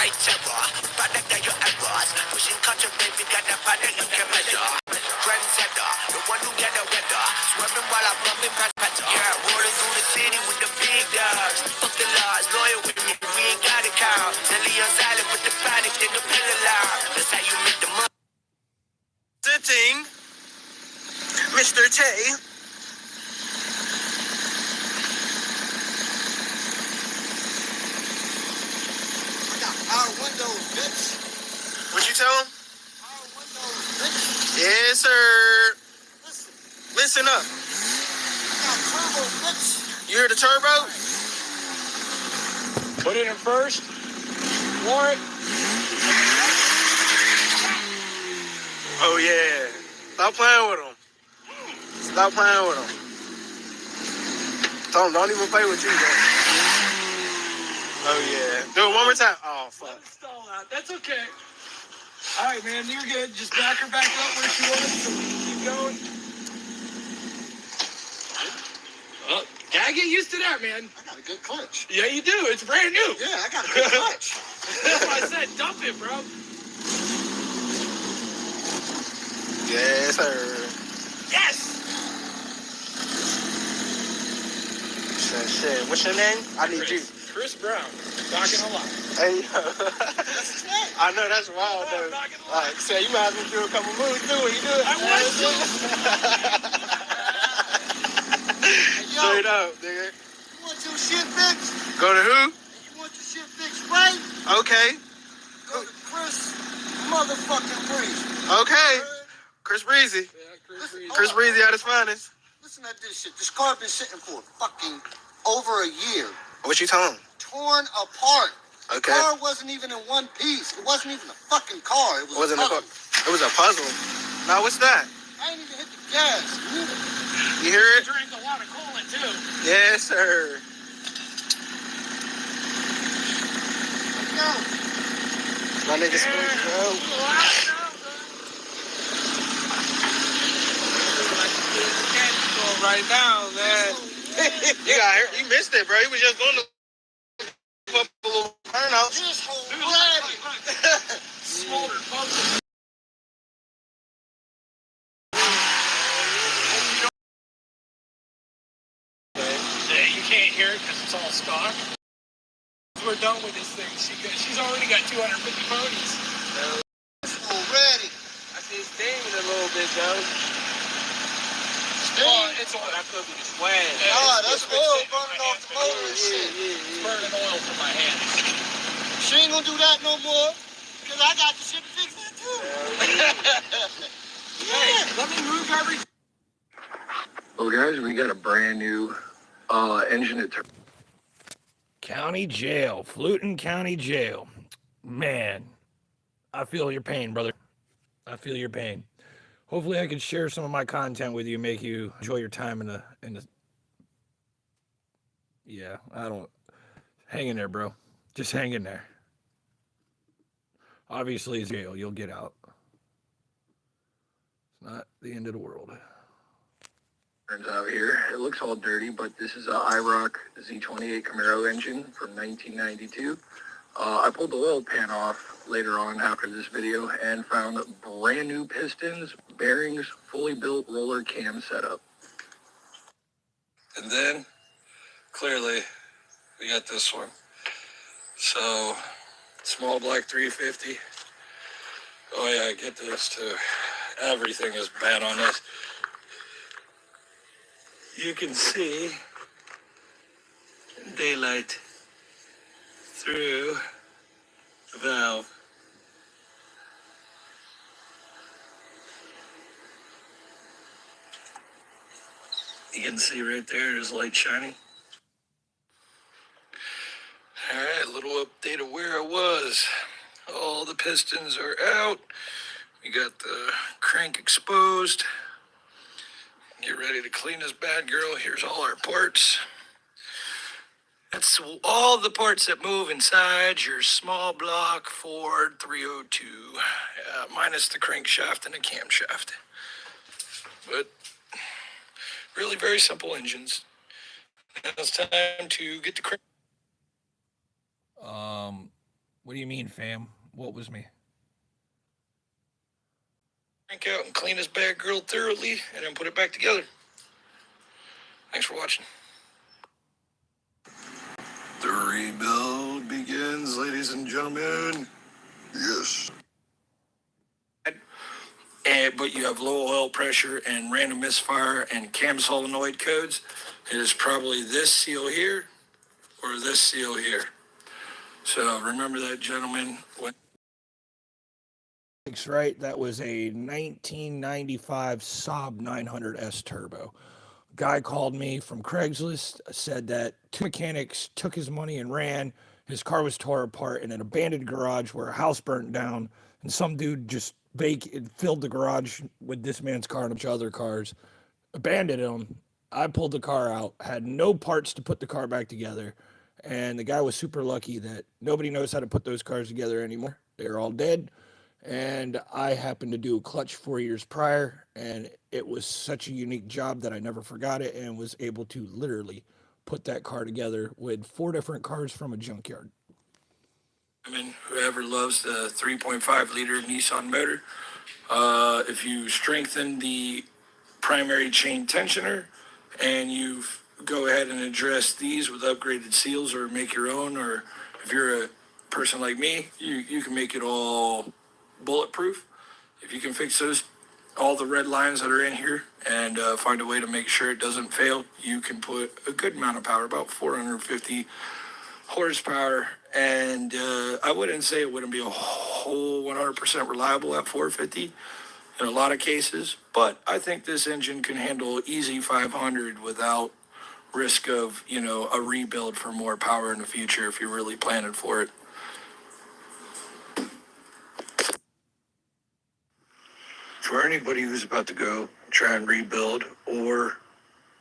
right terror. Product of your errors. Pushing culture, baby, got that product you can measure. Trendsetter, the one who get the weather. Swerving while I'm bumping past better. Yeah, rolling through the city with the big dogs. Fuck the laws, loyal with me, we ain't got a cow. Silly on silent with the panic, nigga, pill loud. That's how you make the money. Sitting, Mr. Tay. Our windows, bitch. What you tell him? Our windows, bitch. Yes, sir. Listen up. We got turbo, bitch. You hear the turbo? Put it in first. Warrant. Oh, yeah. Stop playing with him. Stop playing with him. Tell him, don't even play with you, bro. Oh, yeah. Do it one more time. Oh, fuck. Let it stall out. That's okay. All right, man. You're good. Just back her back up where she was so we can keep going. Well, gotta get used to that, man. I got a good clutch. Yeah, you do. It's brand new. Yeah, I got a good clutch. That's why I said dump it, bro. Yes, sir. Yes! Shit. What's your name? I need you. Chris Brown. Talking a lot. Hey, That's his name. I know that's wild, though. Like, say, you might as well do a couple moves, too, when you do it. I want to. Straight up, nigga. You want your shit fixed? Go to who? You want your shit fixed right? Okay. Go to Chris motherfucking Breeze. Okay. Chris Breezy. Yeah, Chris Breezy. Chris Breezy at his finest. Listen at this shit. This car been sitting for fucking over a year. What you telling him? Torn apart. Okay. The car wasn't even in one piece. It wasn't even a fucking car. It was Wasn't a a puzzle. It was a puzzle. Now what's that? I ain't even hit the gas. Neither. You hear it? Drink a lot of cola, too. Yes, sir. Let's go. My nigga Smooth, bro. Right now, man. You missed it, bro. He was just going to put a little burnouts. This whole ready. Smolder pumpkin. You can't hear it because it's all stock. We're done with this thing. She's already got 250 ponies. This whole ready. I see it's steaming a little bit, though. Steam? It's on. That could be the swag. Nah, that's oil burning off the motor and shit. It's burning oil from my hand. She ain't gonna do that no more. Because I got the shit to fix that too. Hey, let me move everything. Well, guys, we got a brand new engine at County Jail, Fluton County Jail. Man, I feel your pain, brother. I feel your pain. Hopefully I can share some of my content with you, make you enjoy your time in the yeah, hang in there, bro. Just hang in there. Obviously it's jail, you'll get out. It's not the end of the world. turns out here. It looks all dirty, but this is a IROC Z28 Camaro engine from 1992. I pulled the oil pan off later on after this video and found brand new pistons, bearings, fully built roller cam setup. And then, clearly, we got this one. So, small black 350. Oh yeah, get this too. Everything is bad on this. You can see daylight through the valve. You can see right there, there's light shining. All right, a little update of where I was. All the pistons are out. We got the crank exposed. Get ready to clean this bad girl. Here's all our parts. That's all the parts that move inside your small block Ford 302, minus the crankshaft and the camshaft. But really very simple engines. Now it's time to get the crank. What do you mean, fam? What was me? Crank out and clean his bad girl thoroughly, and then put it back together. Thanks for watching. The rebuild begins, ladies and gentlemen. Yes. But you have low oil pressure and random misfire and cam solenoid codes. It is probably this seal here or this seal here. So remember that, gentlemen. Right, that was a 1995 Saab 900S turbo. Guy called me from Craigslist, said that two mechanics took his money and ran. His car was tore apart in an abandoned garage where a house burnt down, and some dude just filled the garage with this man's car and a bunch of other cars, abandoned him. I pulled the car out, had no parts to put the car back together, and the guy was super lucky that nobody knows how to put those cars together anymore. They're all dead. And I happened to do a clutch 4 years prior, and it was such a unique job that I never forgot it and was able to literally put that car together with 4 different cars from a junkyard. I mean, whoever loves the 3.5 liter Nissan motor, if you strengthen the primary chain tensioner and you go ahead and address these with upgraded seals or make your own, or if you're a person like me, you can make it all bulletproof. If you can fix those, all the red lines that are in here, and find a way to make sure it doesn't fail, you can put a good amount of power, about 450 horsepower, and I wouldn't say it wouldn't be a whole 100% reliable at 450 in a lot of cases, but I think this engine can handle easy 500 without risk of, a rebuild for more power in the future if you're really planning for it. For anybody who's about to go try and rebuild or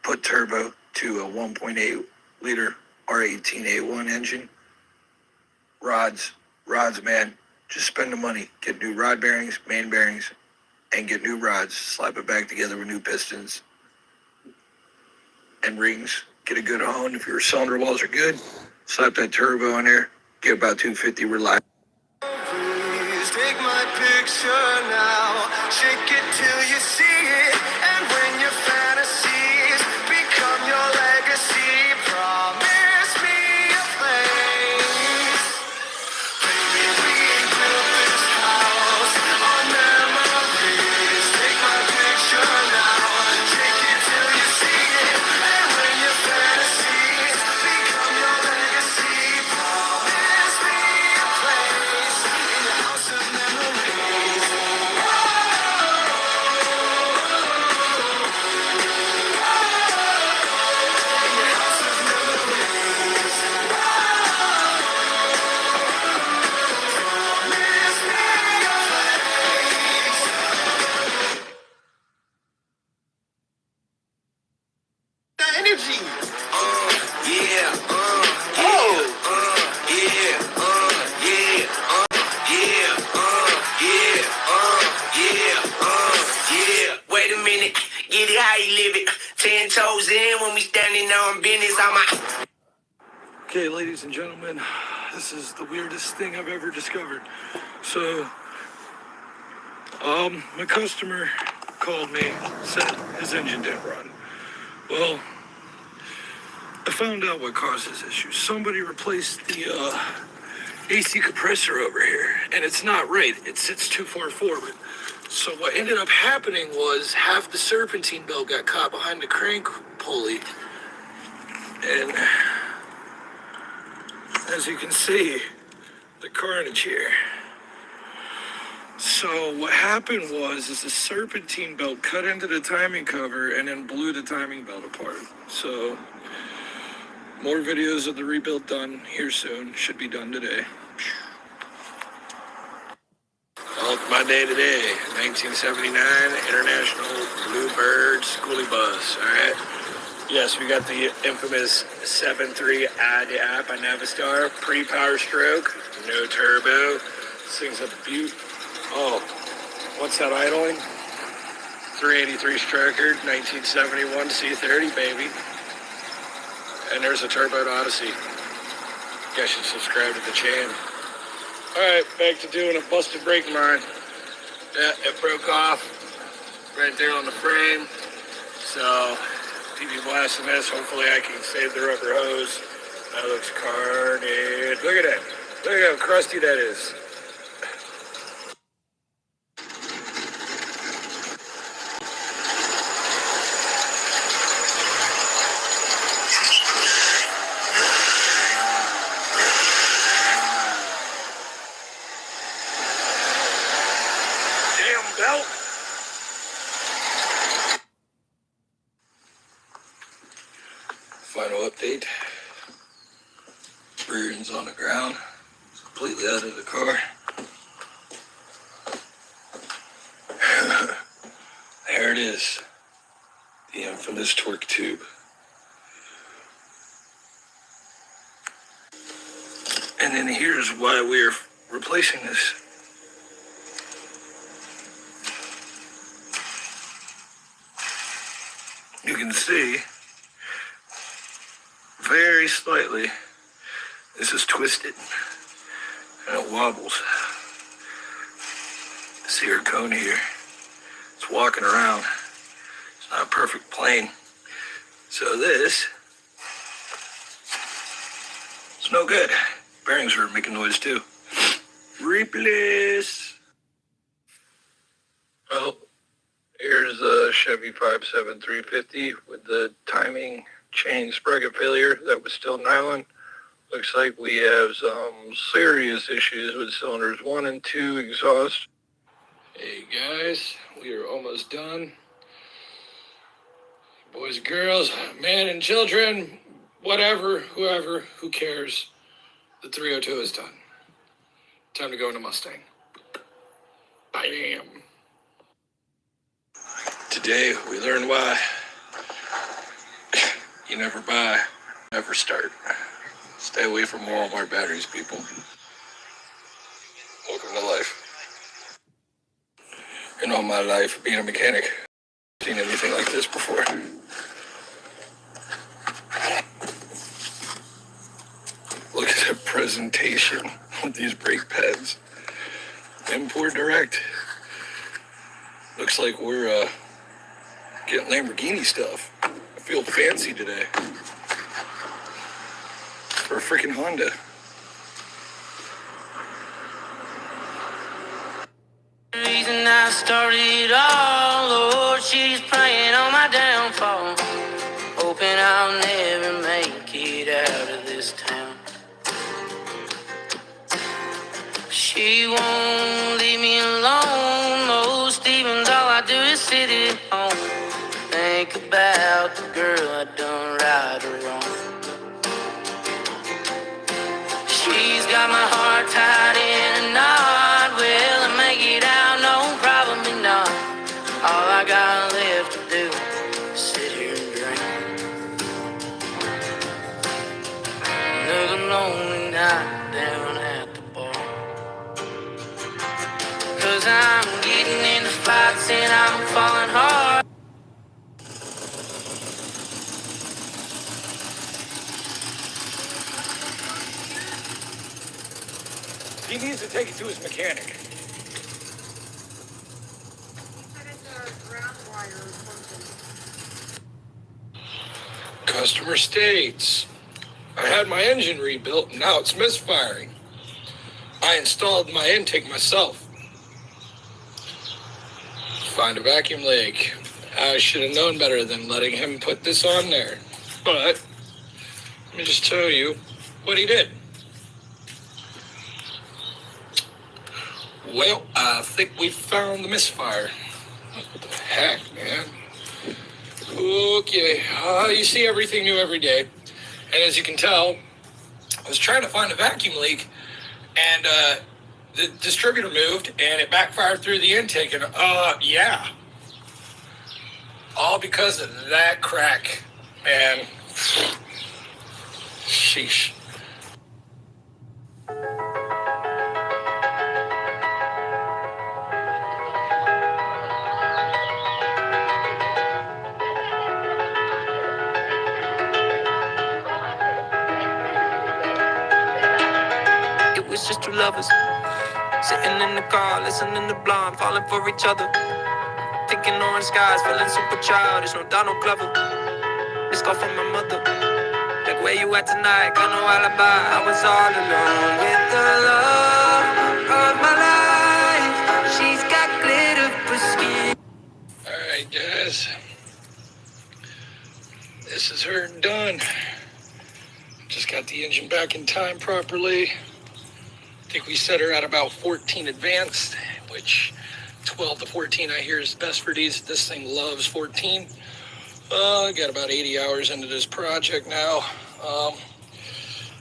put turbo to a 1.8 liter R18A1 engine, rods, man, just spend the money. Get new rod bearings, main bearings, and get new rods. Slap it back together with new pistons and rings. Get a good hone. If your cylinder walls are good, slap that turbo in there. Get about 250 reliable. Please take my picture now. Shake it till you see it. And when your fantasies become your legacy, promise me a place. Baby, we built this house on memories. Take my picture now. Shake it till you see it. And when your fantasies become your legacy, promise me a place in the house of memories. The energy. Wait a minute, get it how you live it. 10 toes in when we standing on business. Okay, ladies and gentlemen, this is the weirdest thing I've ever discovered. So, my customer called me, said his engine didn't run. Well, I found out what caused this issue. Somebody replaced the AC compressor over here, and it's not right. It sits too far forward. So what ended up happening was half the serpentine belt got caught behind the crank pulley, and as you can see, the carnage here. So what happened was the serpentine belt cut into the timing cover and then blew the timing belt apart. So more videos of the rebuild done here soon. Should be done today. Well, my day today, 1979 International Bluebird Schoolie Bus, all right? Yes, we got the infamous 7.3 add by Navistar, pre-power stroke, no turbo. This thing's a beaut. Oh, what's that idling? 383 stroker, 1971 C30, baby. And there's a turbo Odyssey. You guys should subscribe to the channel. All right, back to doing a busted brake line. Yeah, it broke off right there on the frame. So, TV blasting this. Hopefully I can save the rubber hose. That looks carnage. Look at that. Look at how crusty that is. Damn belt. Final update. Rear end's on the ground. It's completely out of the car. There it is. The infamous torque tube. And then here's why we're replacing this. You can see very slightly this is twisted and it wobbles. See our cone here? It's walking around. It's not a perfect plane. So this is no good. Bearings are making noise too. Replace. Well, here's a Chevy 57350 with the timing chain sprocket failure that was still nylon. Looks like we have some serious issues with cylinders 1 and 2 exhaust. Hey guys, we are almost done. Boys and girls, men and children, whatever, whoever, who cares. The 302 is done. Time to go into Mustang. Bam. Today we learned why you never buy, never start. Stay away from Walmart batteries, people. Welcome to life. In all my life being a mechanic, I've seen anything like this before. Look at the presentation with these brake pads. Import direct. Looks like we're getting Lamborghini stuff. I feel fancy today. For a freaking Honda. Reason I started all, Lord, she's praying on my downfall. Hoping I'll never make it out of this town. She won't leave me alone. Most evenings all I do is sit at home. Think about the girl I done right or wrong. She's got my heart tied in a knot. Will I make it out? No, probably not. All I got left to do is sit here and drink. Another lonely night down at the bar. 'Cause I'm getting into fights and I'm falling hard. He needs to take it to his mechanic. Customer states, I had my engine rebuilt and now it's misfiring. I installed my intake myself. Find a vacuum leak. I should have known better than letting him put this on there. But let me just tell you what he did. Well, I think we found the misfire. What the heck, man? Okay, you see everything new every day. And as you can tell, I was trying to find a vacuum leak, and the distributor moved, and it backfired through the intake, and yeah. All because of that crack, man. Sheesh. It was just two lovers Sitting in the car, listening to Blonde, falling for each other. Thinking orange skies, feeling super childish, no Donald Glover. This call from my mother. Like, where you at tonight? Got no alibi. I was all alone with the love of my life. She's got glitter for skin. Alright guys, this is her done. Just got the engine back in time properly. I think we set her at about 14 advanced, which 12 to 14 I hear is best for these. This thing loves 14. I got about 80 hours into this project now.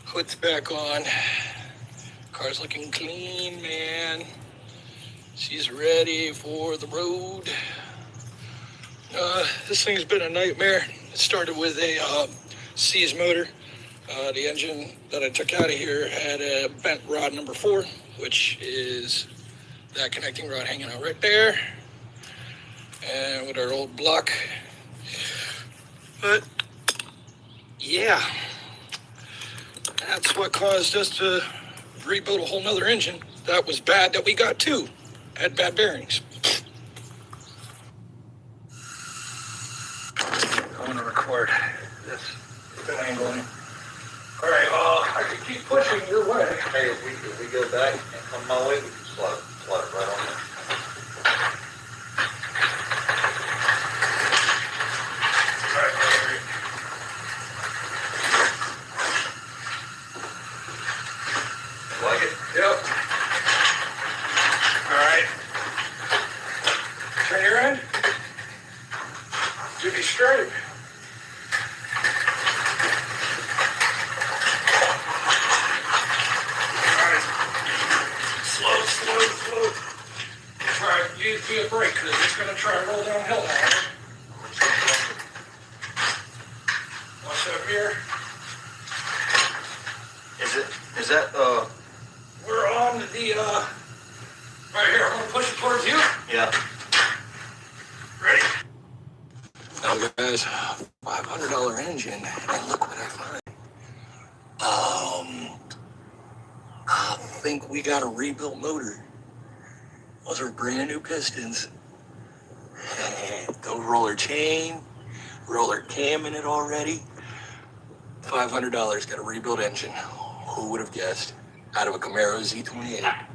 Hood's back on. Car's looking clean, man. She's ready for the road. This thing's been a nightmare. It started with a C's motor. The engine that I took out of here had a bent rod number 4, which is that connecting rod hanging out right there. And with our old block. But yeah, that's what caused us to rebuild a whole nother engine. That was bad that we got 2. Had bad bearings. I want to record this angling. All right, I can keep pushing your way. Hey, if we go back and come my way, we can slide it right on there. All right, Larry. Like it? Yep. All right. Turn your end. You be straight. Slow. Try to use be a brake because it's going to try to roll downhill now. Watch up here. Is that We're on the right here. I'm going to push it towards you. yeah. Ready? Now guys, $500 engine, and look what I find. I think we got a rebuilt motor. Those are brand new pistons. The roller chain, roller cam in it already. $500 got a rebuilt engine. Who would have guessed? Out of a Camaro Z28.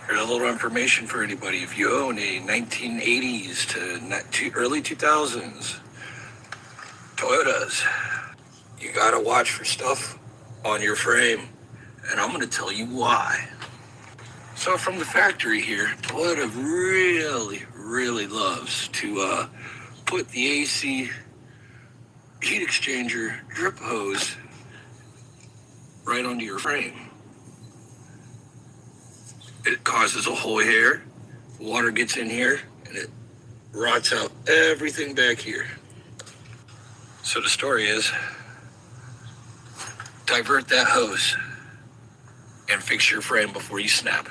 Here's a little information for anybody. If you own a 1980s to early 2000s Toyotas, you gotta watch for stuff on your frame, and I'm gonna tell you why. So from the factory here, Toyota really loves to put the AC heat exchanger drip hose right onto your frame. It causes a hole here, water gets in here, and it rots out everything back here. So the story is, divert that hose and fix your frame before you snap.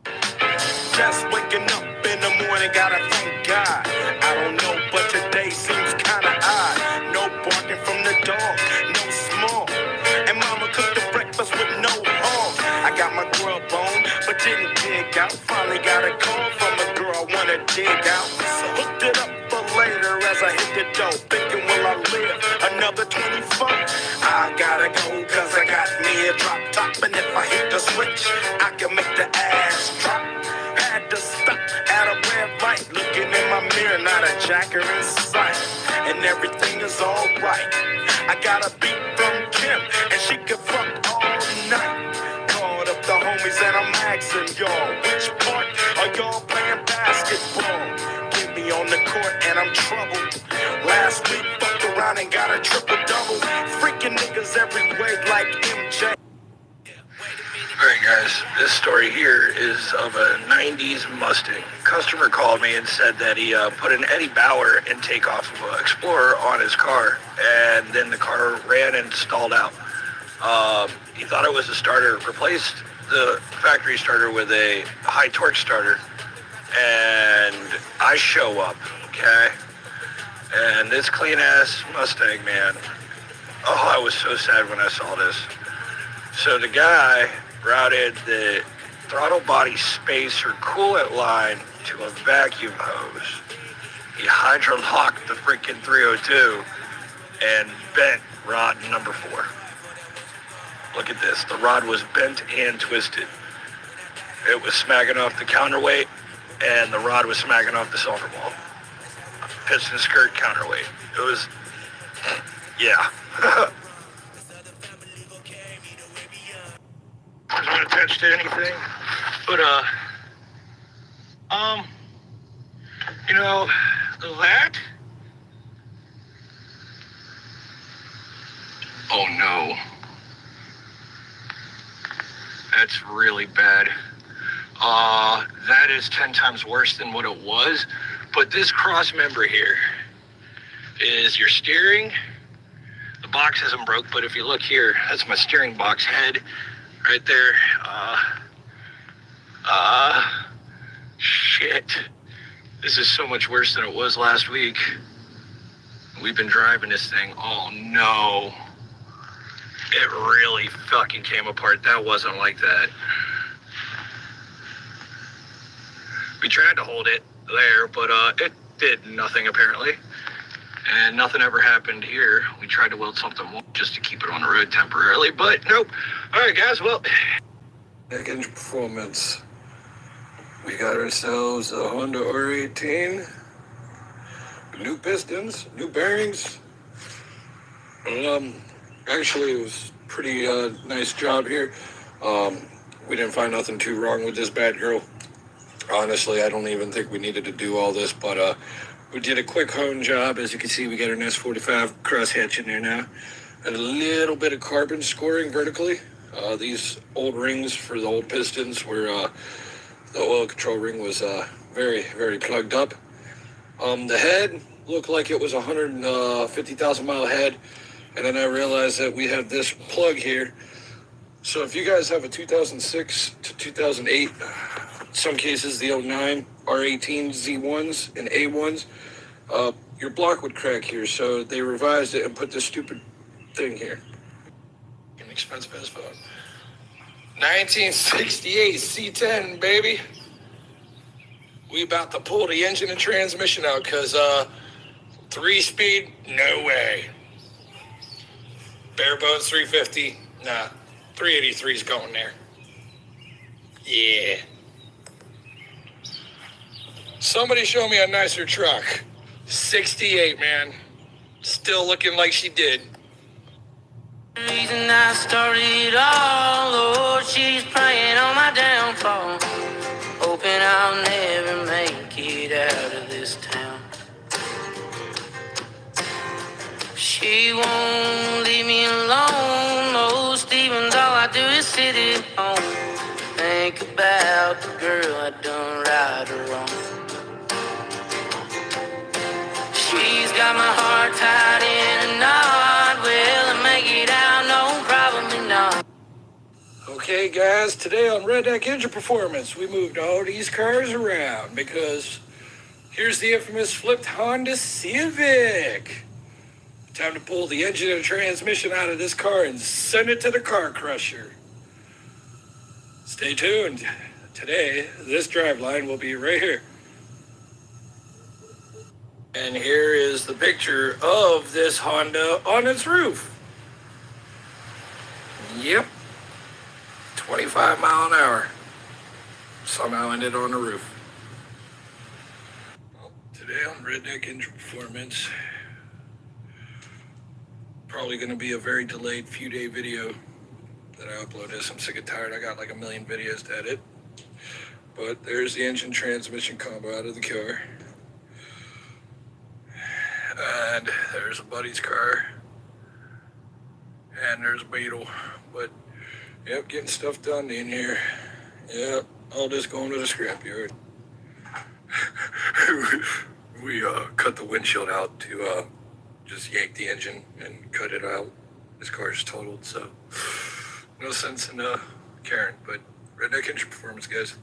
Just waking up in the morning, gotta thank God. I don't know, but today seems kinda odd. No barking from the dog, no small. And mama cooked the breakfast with no hog. I got my grub on, but didn't dig out. Finally got a call from a girl I wanna dig out. So hooked it up for later as I hit the dough. Thinking, will I live another 24? I gotta go, cause I got me a drop top. And if I hit the switch, I can make the ass drop. Had to stop at a red light, looking in my mirror, not a jacker in sight, and everything is alright. I got a beat from Kim, and she can fuck all night. Called up the homies and I'm asking y'all, which part are y'all playing basketball? Get me on the court and I'm troubled. Last week fucked around and got a triple-double. Freaking niggas every way like MJ. Alright guys, this story here is of a 90s Mustang. Customer called me and said that he put an Eddie Bauer intake off of an Explorer on his car, and then the car ran and stalled out. He thought it was a starter, replaced the factory starter with a high torque starter, and I show up, okay? And this clean ass Mustang, man, oh, I was so sad when I saw this. So the guy routed the throttle body spacer coolant line to a vacuum hose. He hydrolocked the freaking 302 and bent rod number 4. Look at this. The rod was bent and twisted. It was smacking off the counterweight, and the rod was smacking off the cylinder wall. Piston skirt counterweight. It was, yeah. I wasn't attached to anything, but you know, that. Oh no. That's really bad. That is 10 times worse than what it was. But this cross member here is your steering. The box isn't broke, but if you look here, that's my steering box head right there. Shit. This is so much worse than it was last week. We've been driving this thing. Oh no. It really fucking came apart. That wasn't like that. We tried to hold it there, but it did nothing apparently. And nothing ever happened here. We tried to weld something just to keep it on the road temporarily, but nope. All right, guys, well. Engine performance. We got ourselves a Honda R18. New pistons, new bearings. Actually, it was pretty nice job here. We didn't find nothing too wrong with this bad girl. Honestly, I don't even think we needed to do all this, but we did a quick hone job. As you can see, we got an S45 crosshatch in there now. And a little bit of carbon scoring vertically. These old rings for the old pistons were, the oil control ring was very, very plugged up. The head looked like it was a 150,000 mile head. And then I realized that we have this plug here. So if you guys have a 2006 to 2008, some cases the 09 R18 Z1s and A1s, your block would crack here. So they revised it and put this stupid thing here. Inexpensive as fuck. 1968 C10, baby. We about to pull the engine and transmission out because 3-speed, no way. Bare bones 350, nah. 383's going there. Yeah. Somebody show me a nicer truck. 68, man. Still looking like she did. The reason I started it all, Lord, she's praying on my downfall. Hoping I'll never make it out of this town. She won't leave me alone. Most evenings all I do is sit at home. Think about the girl I done right or wrong. She's got my heart tied in a knot. Will I make it out? No, probably not. Okay, guys, today on Redneck Engine Performance, we moved all these cars around because here's the infamous flipped Honda Civic. Time to pull the engine and transmission out of this car and send it to the car crusher. Stay tuned. Today, this driveline will be right here. And here is the picture of this Honda on its roof. Yep. 25 mile an hour. Somehow ended on the roof. Well, today on Redneck Engine Performance, probably going to be a very delayed few day video that I upload this. I'm sick and tired. I got like a million videos to edit. But there's the engine transmission combo out of the car. And there's a buddy's car. And there's a Beetle. But, yep, getting stuff done in here. Yep, all this going to the scrapyard. We cut the windshield out to just yank the engine and cut it out. This car is totaled, so no sense in caring. But Redneck Engine Performance, guys.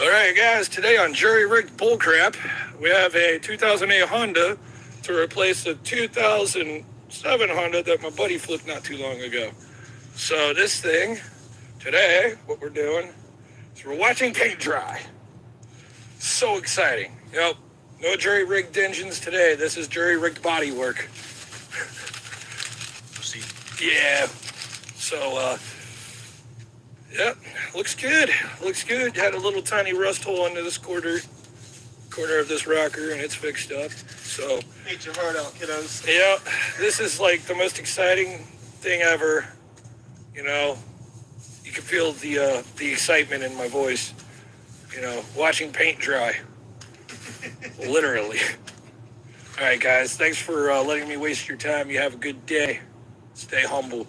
All right, guys. Today on Jury Rigged Bullcrap, we have a 2008 Honda to replace a 2006 7 Honda that my buddy flipped not too long ago. So this thing, today, what we're doing is we're watching paint dry. So exciting. Yep, no jury-rigged engines today. This is jury-rigged body work. See? Yeah. So, yep, looks good. Looks good. Had a little tiny rust hole into this corner of this rocker, and it's fixed up. So, Hate your heart out, kiddos. yeah, this is like the most exciting thing ever. You know, you can feel the excitement in my voice. You know, watching paint dry. Literally. All right, guys, thanks for letting me waste your time. You have a good day. Stay humble.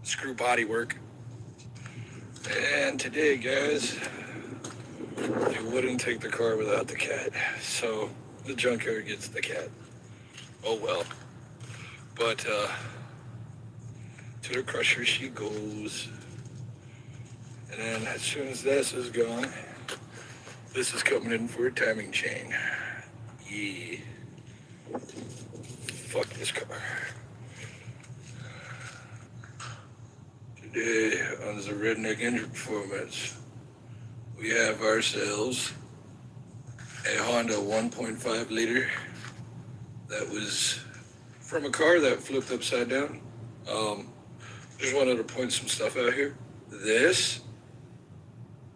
Screw body work. And today, guys, they wouldn't take the car without the cat. So the junkyard gets the cat. Oh well. But to the crusher she goes. And then as soon as this is gone, this is coming in for a timing chain. Yeah. Fuck this car. Today on the Redneck Engine Performance, we have ourselves a Honda 1.5 liter that was from a car that flipped upside down. Just wanted to point some stuff out here. This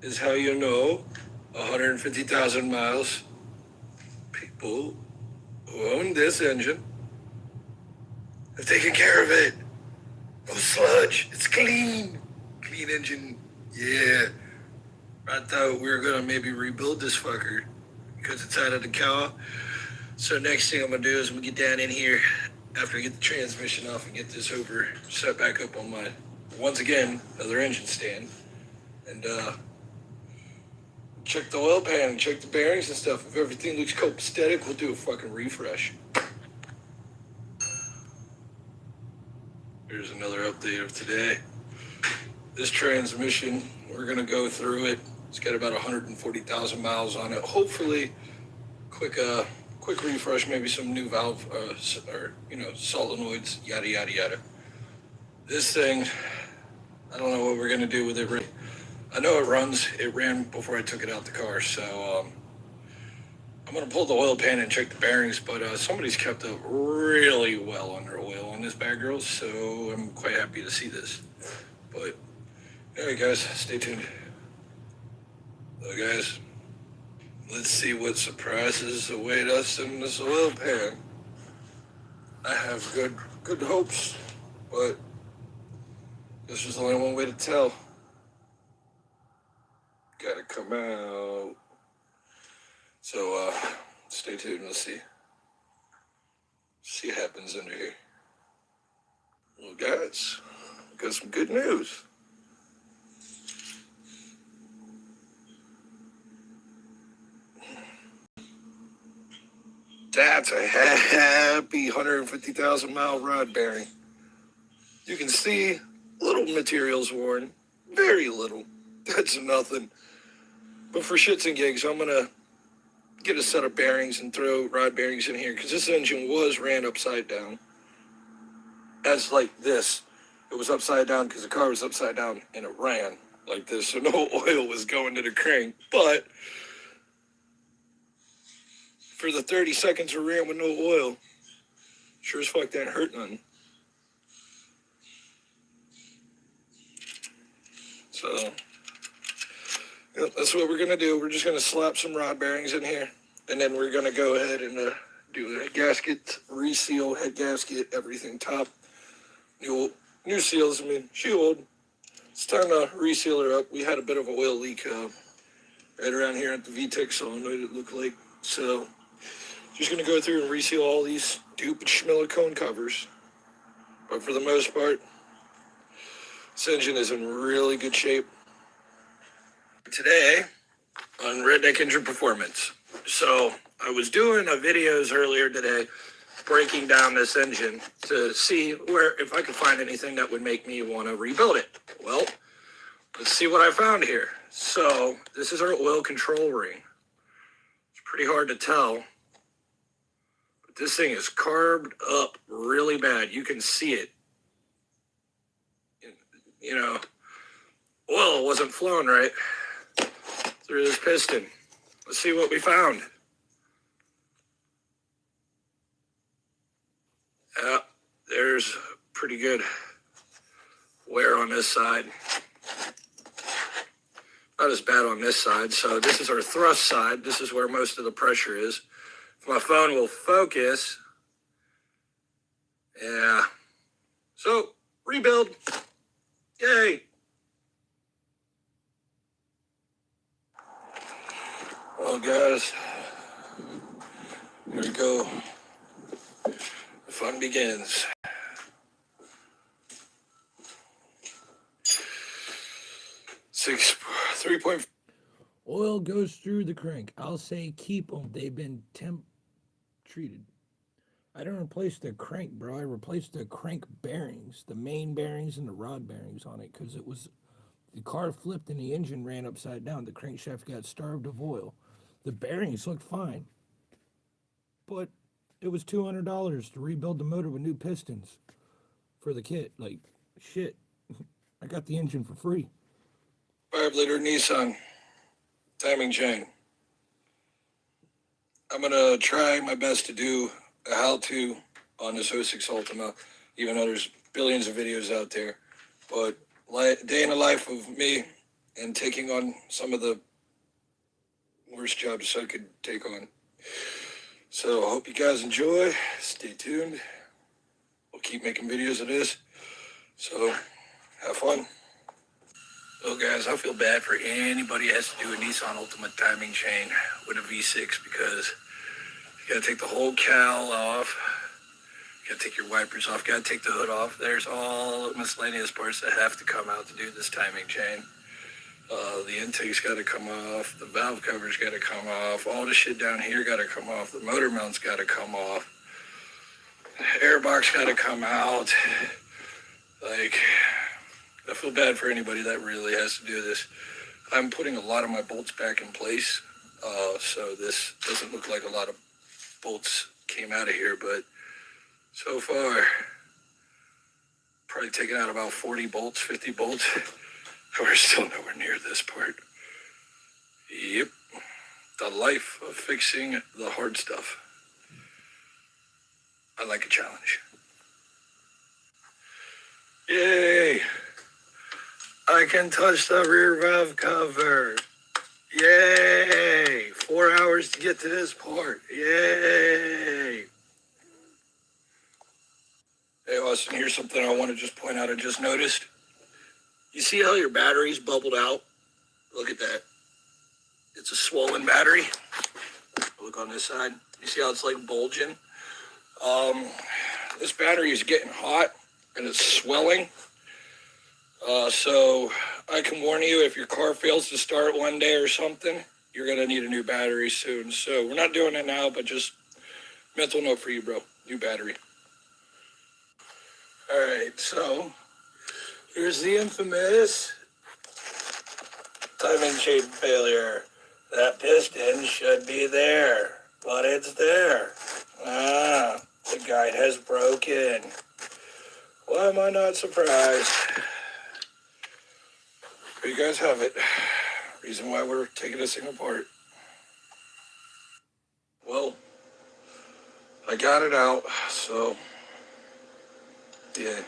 is how you know 150,000 miles. People who own this engine have taken care of it. No sludge. It's clean. Clean engine. Yeah. I thought we were going to maybe rebuild this fucker because it's out of the car. So next thing I'm going to do is I'm going to get down in here after I get the transmission off and get this over, set back up on my, once again, other engine stand. And check the oil pan and check the bearings and stuff. If everything looks copacetic, we'll do a fucking refresh. Here's another update of today. This transmission, we're gonna go through it. It's got about 140,000 miles on it. Hopefully, quick refresh, maybe some new valve, or solenoids, yada yada yada. This thing, I don't know what we're gonna do with it. I know it runs. It ran before I took it out the car, so I'm gonna pull the oil pan and check the bearings. But somebody's kept up really well under oil on this bad girl, so I'm quite happy to see this. But anyway, guys, stay tuned. So, guys, let's see what surprises await us in this oil pan. I have good hopes, but this is only one way to tell. Gotta come out. So, stay tuned. Let's see what happens under here. Well, guys, got some good news. That's a happy 150,000 mile rod bearing. You can see little materials worn, very little. That's nothing. But for shits and gigs, I'm gonna get a set of bearings and throw rod bearings in here because this engine ran upside down. As like this. It was upside down because the car was upside down and it ran like this, so no oil was going to the crank. But for the 30 seconds it ran with no oil, sure as fuck didn't hurt none. So yep, that's what we're gonna do. We're just gonna slap some rod bearings in here, and then we're gonna go ahead and do a gasket, reseal, head gasket, everything top. New seals, she old. It's time to reseal her up. We had a bit of an oil leak right around here at the VTEC solenoid, it looked like. So, just going to go through and reseal all these stupid schmillicone covers. But for the most part, this engine is in really good shape. Today, on Redneck Engine Performance. So, I was doing videos earlier today breaking down this engine to see if I could find anything that would make me want to rebuild it. Well, let's see what I found here. So this is our oil control ring. It's pretty hard to tell, but This thing is carbed up really bad. You can see it. You know, oil wasn't flowing right through this piston. Let's see what we found. Yeah, there's pretty good wear on this side. Not as bad on this side. So this is our thrust side. This is where most of the pressure is. If my phone will focus. Yeah. So, rebuild. Yay. Well, guys, here we go. The fun begins. 3.5. Oil goes through the crank. I'll say keep them. They've been temp treated. I didn't replace the crank, bro. I replaced the crank bearings, the main bearings and the rod bearings on it, because the car flipped and the engine ran upside down. The crankshaft got starved of oil. The bearings looked fine, but it was $200 to rebuild the motor with new pistons for the kit. Like, shit, I got the engine for free. 5-liter Nissan timing chain. I'm going to try my best to do a how-to on this 06 Ultima, even though there's billions of videos out there. But day in the life of me and taking on some of the worst jobs I could take on. So I hope you guys enjoy. Stay tuned. We'll keep making videos of this. So have fun. So guys, I feel bad for anybody that has to do a Nissan Ultima timing chain with a V6 because you gotta take the whole cowl off. You gotta take your wipers off. You gotta take the hood off. There's all miscellaneous parts that have to come out to do this timing chain. The intake's gotta come off. The valve cover's gotta come off. All the shit down here gotta come off. The motor mount's gotta come off. The airbox gotta come out. Like, I feel bad for anybody that really has to do this. I'm putting a lot of my bolts back in place, so this doesn't look like a lot of bolts came out of here, but so far, probably taken out about 40 bolts, 50 bolts. We're still nowhere near this part. Yep, the life of fixing the hard stuff. I like a challenge. Yay! I can touch the rear valve cover. Yay! 4 hours to get to this part. Yay! Hey, Austin, here's something I want to just point out. I just noticed. You see how your battery's bubbled out? Look at that. It's a swollen battery. Look on this side. You see how it's like bulging? This battery is getting hot and it's swelling. So I can warn you, if your car fails to start one day or something, you're going to need a new battery soon. So we're not doing it now, but just mental note for you, bro. New battery. All right, so here's the infamous timing chain failure. That piston should be there, but it's there. The guide has broken. Why am I not surprised? There you guys have it. Reason why we're taking this thing apart. Well, I got it out, so yeah.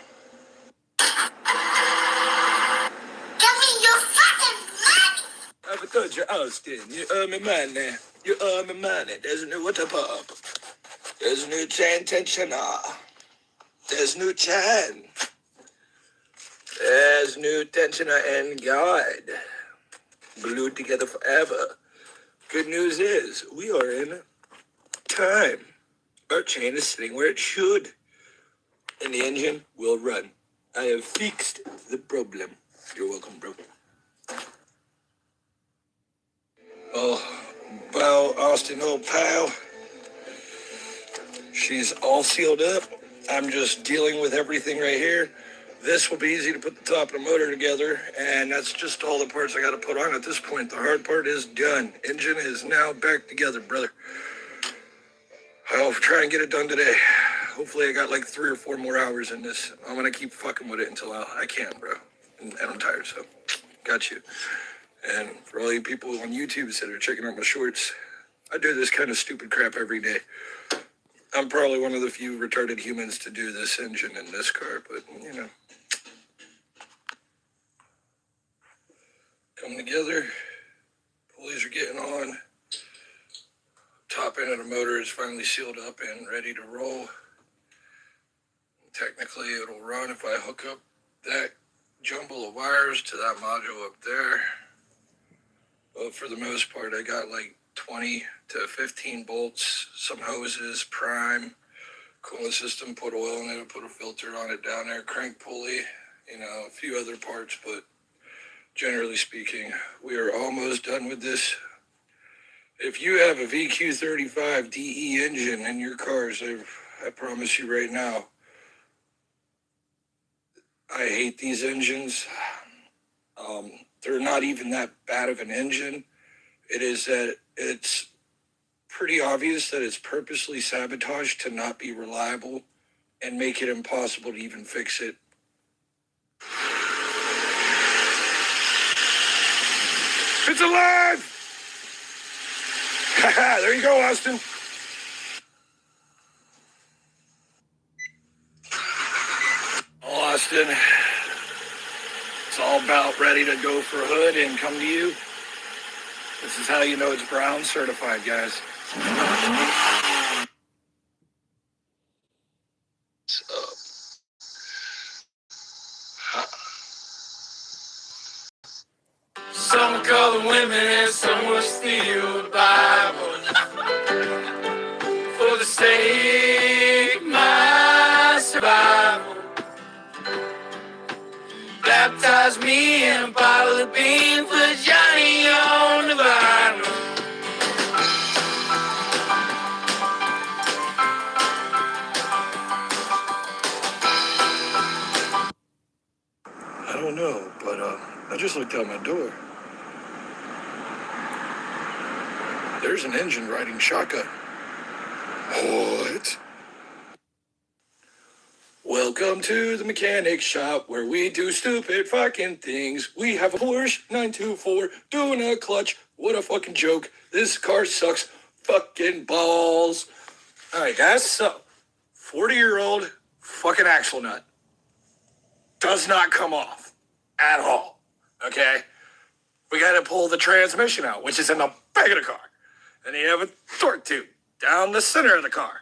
Give me your fucking money! I thought you Austin. You owe me money. You owe me money. There's no what up. There's no chain tensioner. There's no chain. There's no tensioner and guide. Glued together forever. Good news is, we are in time. Our chain is sitting where it should. And the engine will run. I have fixed the problem. You're welcome, bro. Oh, well, Austin, old pal. She's all sealed up. I'm just dealing with everything right here. This will be easy to put the top of the motor together, and that's just all the parts I got to put on at this point. The hard part is done. Engine is now back together, brother. I'll try and get it done today. Hopefully I got like 3 or 4 more hours in this. I'm gonna keep fucking with it until I can, bro. And I'm tired, so got you. And for all you people on YouTube that are checking out my shorts, I do this kind of stupid crap every day. I'm probably one of the few retarded humans to do this engine in this car, but you know. Coming together, pulleys are getting on. Top end of the motor is finally sealed up and ready to roll. Technically, it'll run if I hook up that jumble of wires to that module up there. But for the most part, I got like 20 to 15 bolts, some hoses, prime, coolant system, put oil in it, put a filter on it down there, crank pulley, you know, a few other parts, but generally speaking, we are almost done with this. If you have a VQ35 DE engine in your cars, I promise you right now, I hate these engines. They're not even that bad of an engine. It is that it's pretty obvious that it's purposely sabotaged to not be reliable and make it impossible to even fix it. It's alive! Haha, there you go, Austin. Austin, it's all about ready to go for a hood and come to you. This is how you know it's brown certified, guys. Some call the women and some will steal the Bible. For the sake of my survival. Baptize me in a bottle of bean, put Johnny on the vinyl. I don't know, but I just looked out my door. There's an engine riding shotgun. What? Welcome to the mechanic shop where we do stupid fucking things. We have a Porsche 924 doing a clutch. What a fucking joke. This car sucks fucking balls. All right, guys, so 40-year-old fucking axle nut does not come off at all, okay? We got to pull the transmission out, which is in the back of the car. And you have a torque tube down the center of the car.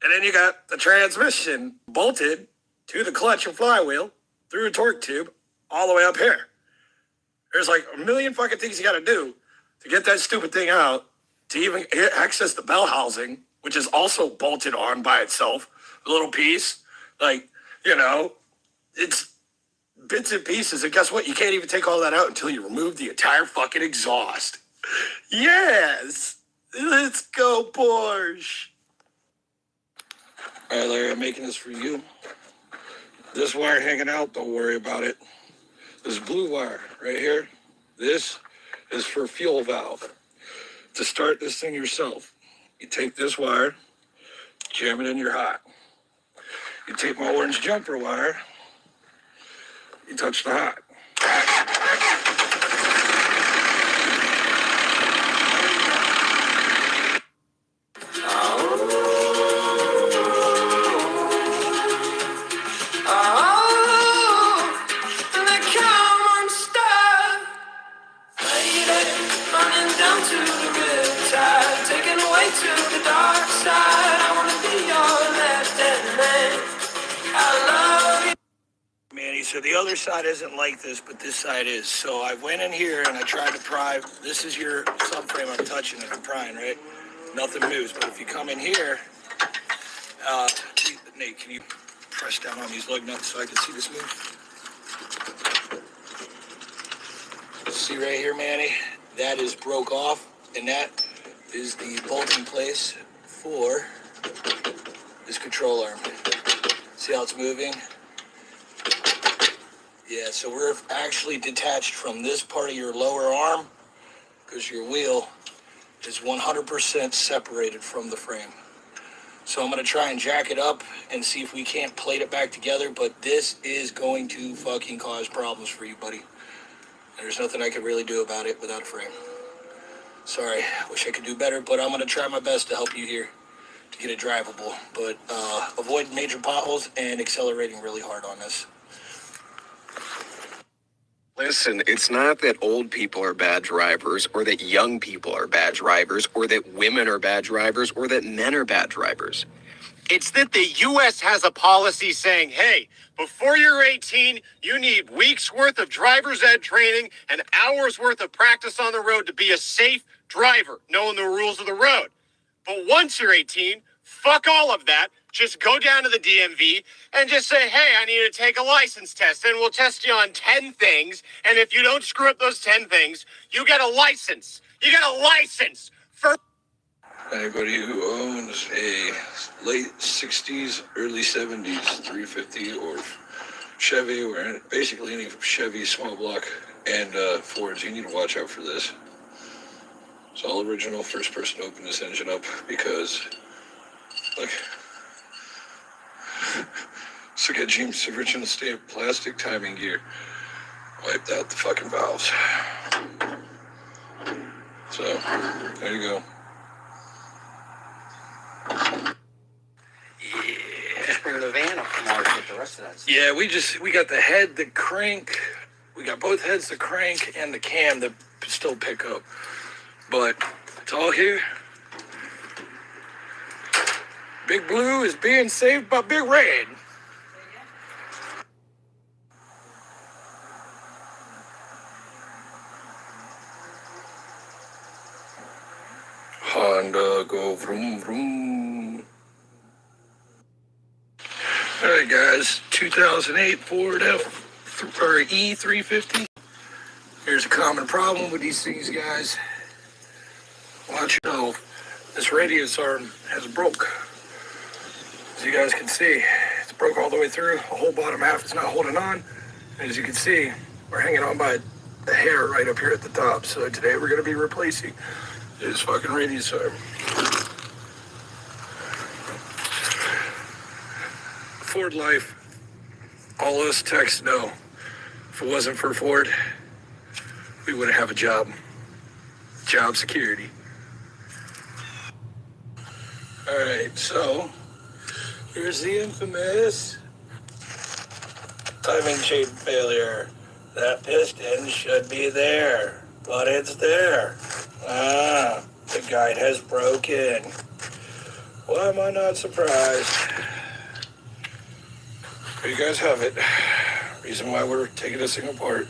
And then you got the transmission bolted to the clutch and flywheel through a torque tube all the way up here. There's like a million fucking things you got to do to get that stupid thing out, to even access the bell housing, which is also bolted on by itself, a little piece. Like, you know, it's bits and pieces. And guess what? You can't even take all that out until you remove the entire fucking exhaust. Yes! Let's go, Porsche! All right, Larry, I'm making this for you. This wire hanging out, don't worry about it. This blue wire right here, this is for fuel valve. To start this thing yourself, you take this wire, jam it in your hot. You take my orange jumper wire, you touch the hot. So the other side isn't like this, but this side is. So I went in here and I tried to pry. This is your subframe I'm touching and I'm prying, right? Nothing moves. But if you come in here, Nate, can you press down on these lug nuts so I can see this move? See right here, Manny? That is broke off, and that is the bolting place for this control arm. See how it's moving? Yeah, so we're actually detached from this part of your lower arm because your wheel is 100% separated from the frame. So I'm going to try and jack it up and see if we can't plate it back together, but this is going to fucking cause problems for you, buddy. There's nothing I can really do about it without a frame. Sorry, wish I could do better, but I'm going to try my best to help you here to get it drivable. But avoid major potholes and accelerating really hard on this. Listen, it's not that old people are bad drivers, or that young people are bad drivers, or that women are bad drivers, or that men are bad drivers. It's that the U.S. has a policy saying, hey, before you're 18, you need weeks worth of driver's ed training and hours worth of practice on the road to be a safe driver, knowing the rules of the road. But once you're 18, fuck all of that. Just go down to the DMV and just say, hey, I need to take a license test, and we'll test you on 10 things. And if you don't screw up those 10 things, you get a license. You get a license for... Anybody who owns a late 60s, early 70s 350 or Chevy, or basically any Chevy small block and Fords, you need to watch out for this. It's all original, first person to open this engine up, because, look, let's look at James' original state of plastic timing gear. Wiped out the fucking valves. So, there you go. Just bring the van up tomorrow to get the rest of that stuff. Yeah, we got the head, the crank, we got both heads, the crank, and the cam that still pick up. But it's all here. Big Blue is being saved by Big Red. Honda go vroom vroom. All right, guys, 2008 Ford E350. Here's a common problem with these things, guys. Watch out, this radius arm has broke. As you guys can see, it's broke all the way through. The whole bottom half is not holding on. And as you can see, we're hanging on by the hair right up here at the top. So today we're gonna be replacing this fucking radius arm. Ford life, all us techs know, if it wasn't for Ford, we wouldn't have a job. Job security. All right, so here's the infamous timing chain failure. That piston should be there, but it's there. The guide has broken. Why am I not surprised? There you guys have it. Reason why we're taking this thing apart.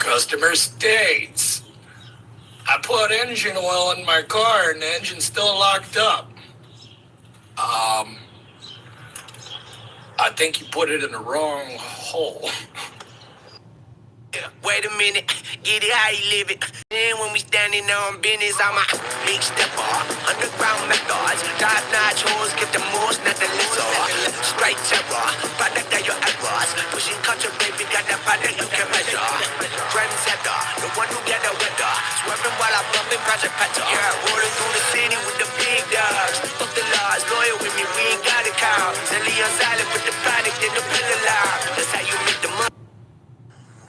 Customer states, I put engine oil in my car and the engine's still locked up. I think you put it in the wrong hole. Wait a minute, get it how you live it. And when we standing on business, I'm a big stepper. Underground methods, top-notch hoes, get the most, not the lesser. Straight terror, product of your errors. Pushing culture, baby, got that product you can measure. Trendsetter, the one who get the weather. Swerving while I'm bumping Project Petter. Yeah, rolling through the city with the big dogs. Fuck the laws, loyal with me, we ain't got a cow. Silly on silent with the product in the pillar loud. That's how you make the money.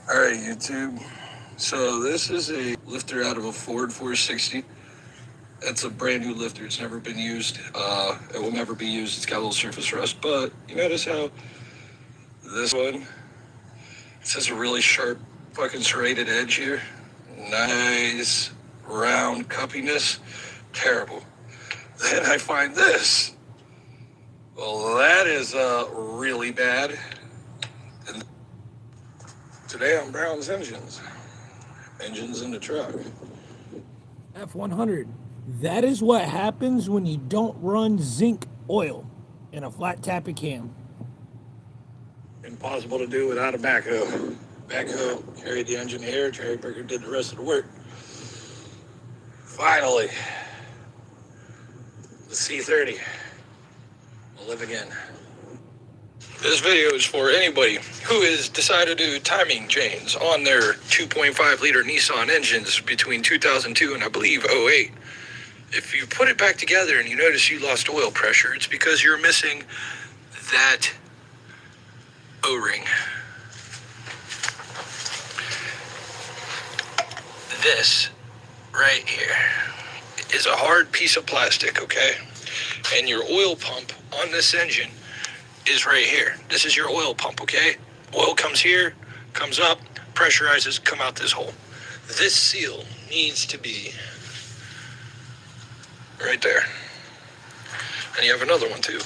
All right, YouTube. So this is a lifter out of a Ford 460. That's a brand new lifter. It's never been used. It will never be used. It's got a little surface rust. But you notice how this one, it has a really sharp fucking serrated edge here. Nice round cuppiness. Terrible. Then I find this. Well, that is really bad. And today on Brown's Engines. Engines in the truck. F100. That is what happens when you don't run zinc oil in a flat tappy cam. Impossible to do without a backhoe. Backhoe carried the engine here. Terry Berger did the rest of the work. Finally, the C30 will live again. This video is for anybody who has decided to do timing chains on their 2.5 liter Nissan engines between 2002 and I believe 08. if you put it back together and you notice you lost oil pressure, it's because you're missing that O-ring. This right here is a hard piece of plastic, okay? And your oil pump on this engine is right here. This is your oil pump, okay? Oil comes here, comes up, pressurizes, come out this hole. This seal needs to be right there. And you have another one too,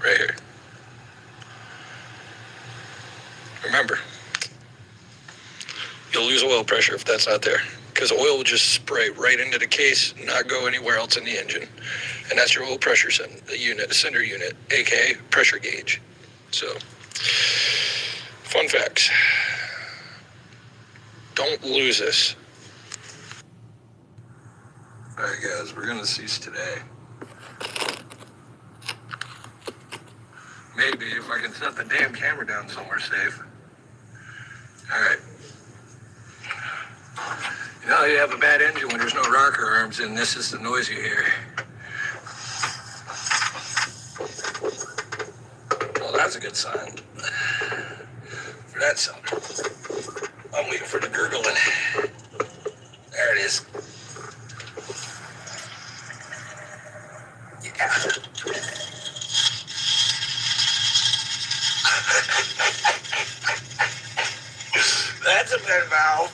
right here. Remember, you'll lose oil pressure if that's not there, because oil will just spray right into the case, not go anywhere else in the engine. And that's your oil pressure center unit, aka pressure gauge. So, fun facts. Don't lose this. All right, guys, we're gonna cease today. Maybe if I can set the damn camera down somewhere safe. All right. You know, you have a bad engine when there's no rocker arms, and this is the noise you hear. Well, that's a good sign for that cylinder. I'm waiting for the gurgling. There it is. Yeah. That's a vent valve.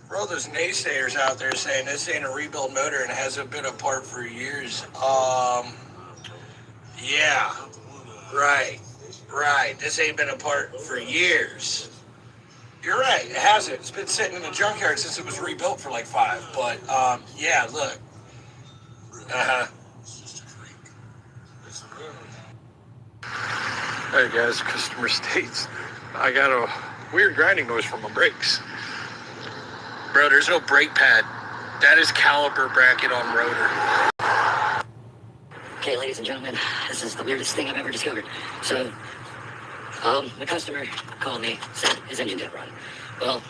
For all those naysayers out there saying this ain't a rebuild motor and hasn't been apart for years, yeah, right. This ain't been apart for years. You're right, it hasn't. It's been sitting in the junkyard since it was rebuilt for like 5. But, yeah, look. Hey guys, customer states I got a weird grinding noise from my brakes. Bro, there's no brake pad. That is caliper bracket on rotor. Okay, ladies and gentlemen, this is the weirdest thing I've ever discovered. So, the customer called me, said his engine didn't run. Well,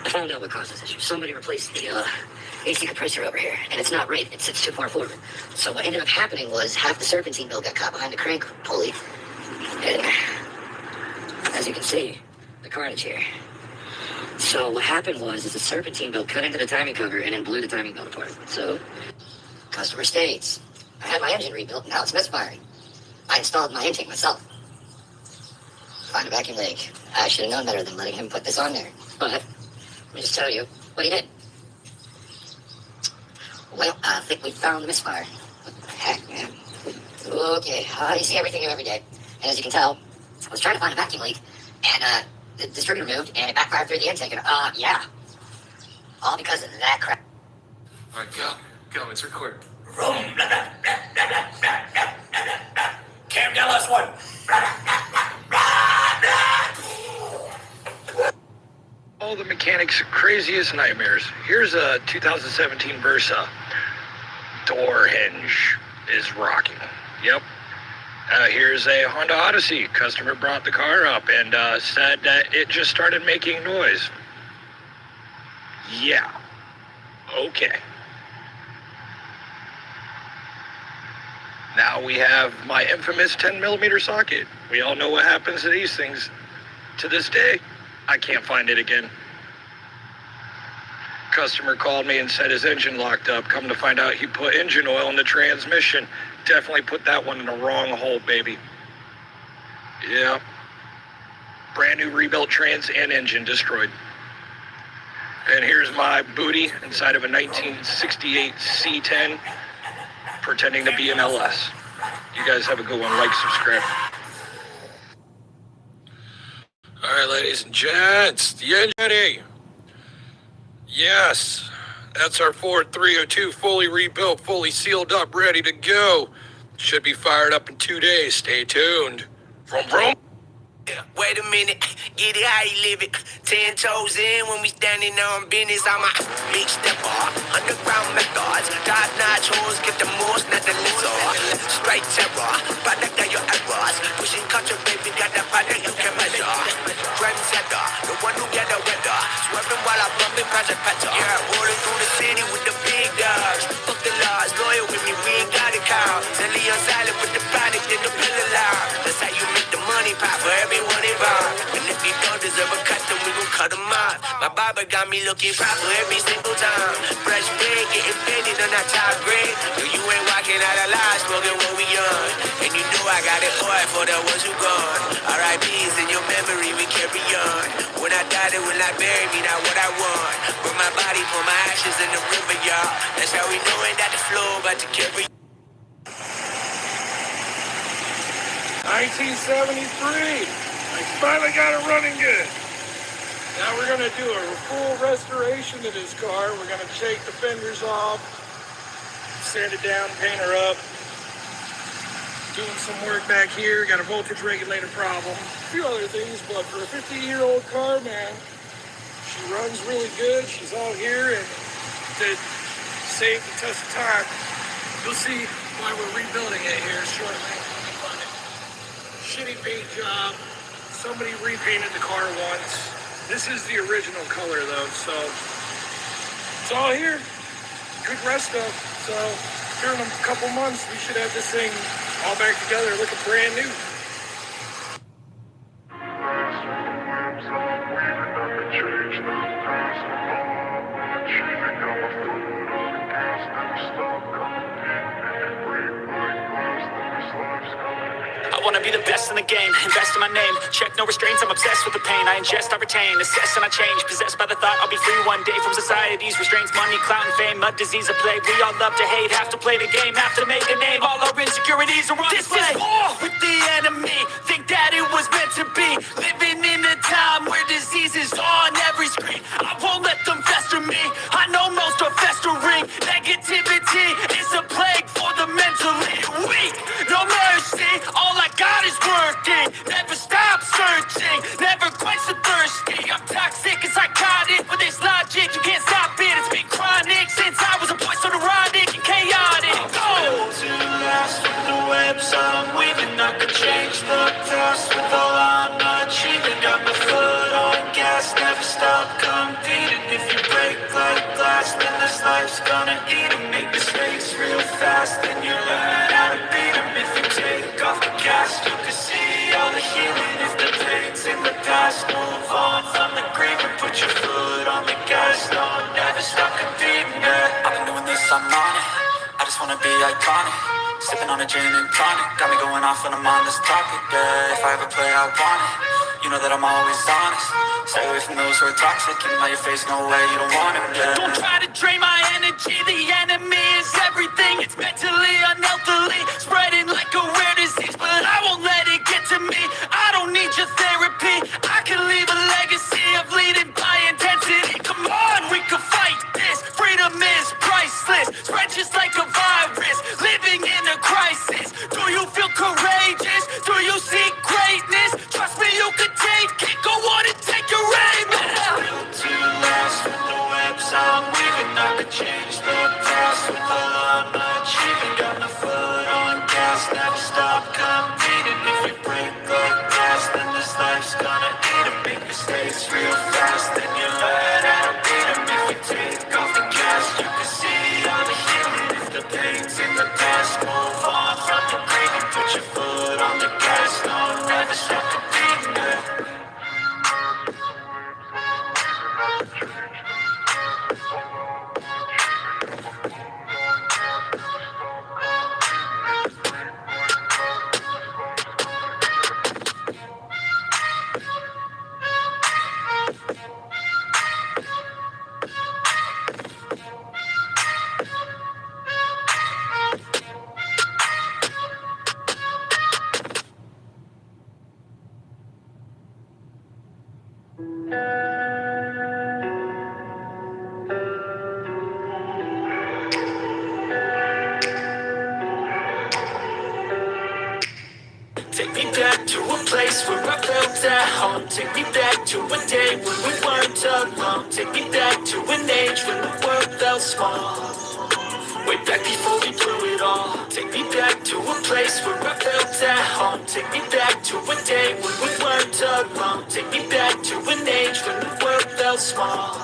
I found out what caused this issue. Somebody replaced the AC compressor over here, and it's not rated. It sits too far forward. So what ended up happening was half the serpentine belt got caught behind the crank pulley. And as you can see, the carnage here. So what happened was the serpentine belt cut into the timing cover and then blew the timing belt apart. So, customer states, I had my engine rebuilt and now it's misfiring. I installed my intake myself. Find a vacuum leak. I should have known better than letting him put this on there. But, let me just tell you what he did. Well, I think we found the misfire. What the heck, man? Okay, you see everything here every day. And as you can tell, I was trying to find a vacuum leak, and the distributor moved, and it backfired through the intake, and yeah. All because of that crap. All right, go, it's recorded. Cam down last one. All the mechanics' craziest nightmares. Here's a 2017 Versa. Door hinge is rocking. Yep. Here's a Honda Odyssey. Customer brought the car up and said that it just started making noise. Yeah. Okay. Now we have my infamous 10mm socket. We all know what happens to these things. To this day, I can't find it again. Customer called me and said his engine locked up. Come to find out, he put engine oil in the transmission. Definitely put that one in the wrong hole, baby. Yeah. Brand new rebuilt trans and engine destroyed. And here's my booty inside of a 1968 C10 pretending to be an LS. You guys have a good one. Like, subscribe. All right, ladies and gents, the engine ready. Yes, that's our Ford 302, fully rebuilt, fully sealed up, ready to go. Should be fired up in 2 days. Stay tuned. Vroom, vroom. Wait a minute, get it how you live it. 10 toes in when we standing on business. I'm a big stepper, underground methods. Top notch hoes, get the most, not the lesser. Straight terror, product of your errors. Pushing culture, baby, got that product you can measure. Trendsetter, the one who get the weather. Swerving while I'm bumping Project Petter. Yeah, rolling through the city with the big dogs. Fuck the laws, loyal with me, we ain't got it count. Silly on silent with the product in the pillar loud. That's how you make the money pop for everyone involved. And if you don't deserve a cut, then we gon' cut them out. My barber got me looking proper every single time. Fresh pig, getting faded on that top grade. No, you ain't walking out alive, smoking what we on. And you know I got it hard for the ones who gone. R.I.P.'s in your memory, we carry on. When I die, they will not bury me, not what I want. Burn my body, pour my ashes in the river, y'all. That's how we know it, that the flow about to carry. 1973. I finally got it running good. Now we're going to do a full restoration of this car. We're going to take the fenders off, sand it down, paint her up. Doing some work back here. Got a voltage regulator problem. A few other things, but for a 50-year-old car, man, she runs really good. She's out here and to save the test of time. You'll see why we're rebuilding it here shortly. Shitty paint job. Somebody repainted the car once. This is the original color though, so it's all here. Good rest of. So here in a couple months we should have this thing all back together looking brand new. I wanna be the best in the game, invest in my name. Check no restraints, I'm obsessed with the pain. I ingest, I retain, assess and I change. Possessed by the thought I'll be free one day from society's restraints. Money, clout and fame, a disease, a plague. We all love to hate, have to play the game, have to make a name. All our insecurities are on display. This is war with the enemy, think that it was meant to be. Living in a time where disease is on every screen. I won't let them fester me, I know most are festering. Negativity is a plague for the mentally weak. No mercy, all I got is working. Never stop searching, never quench the thirsty. I'm toxic and psychotic, with this logic you can't stop it. It's been chronic since I was a boy, so neurotic and chaotic. Go! To last with the webs I'm weaving, I could change the past with all I'm achieving. Got my foot on gas, never stop competing. If you break like glass, then this life's gonna eat 'em. Make mistakes real fast, then you learn how to beat 'em. If you take off the cast, you can see all the healing. If the pain's in the past, move on from the grave and put your foot on the gas. No, never stop competing, yeah. I've been doing this, I'm on it. I just wanna be iconic. Sipping on a gin and tonic, got me going off when I'm on this topic, yeah. If I ever play, I want it. You know that I'm always honest. Stay away from those who are toxic. Keep my face, no way, you don't want it, yeah. Don't try to drain my energy. The enemy is everything. It's mentally, unhealthily, spreading like a rare disease. But I won't let it get to me. I don't need your therapy. I can leave a legacy of leading by intensity. Come on, we can fight this. Freedom is priceless. Spread just like a virus. Living in a crisis. Do you feel courageous? Do you seek greatness? Trust me, you can take it. Go on and take your aim. Built to last with the webs I'm weaving. I could change the past with all I'm achieving. Got my foot on gas, never stop. Take me back to a place where I felt at home. Take me back to a day when we weren't alone. Take me back to an age when the world felt small. Way back before we blew it all. Take me back to a place where I felt at home. Take me back to a day when we weren't alone. Take me back to an age when the world felt small.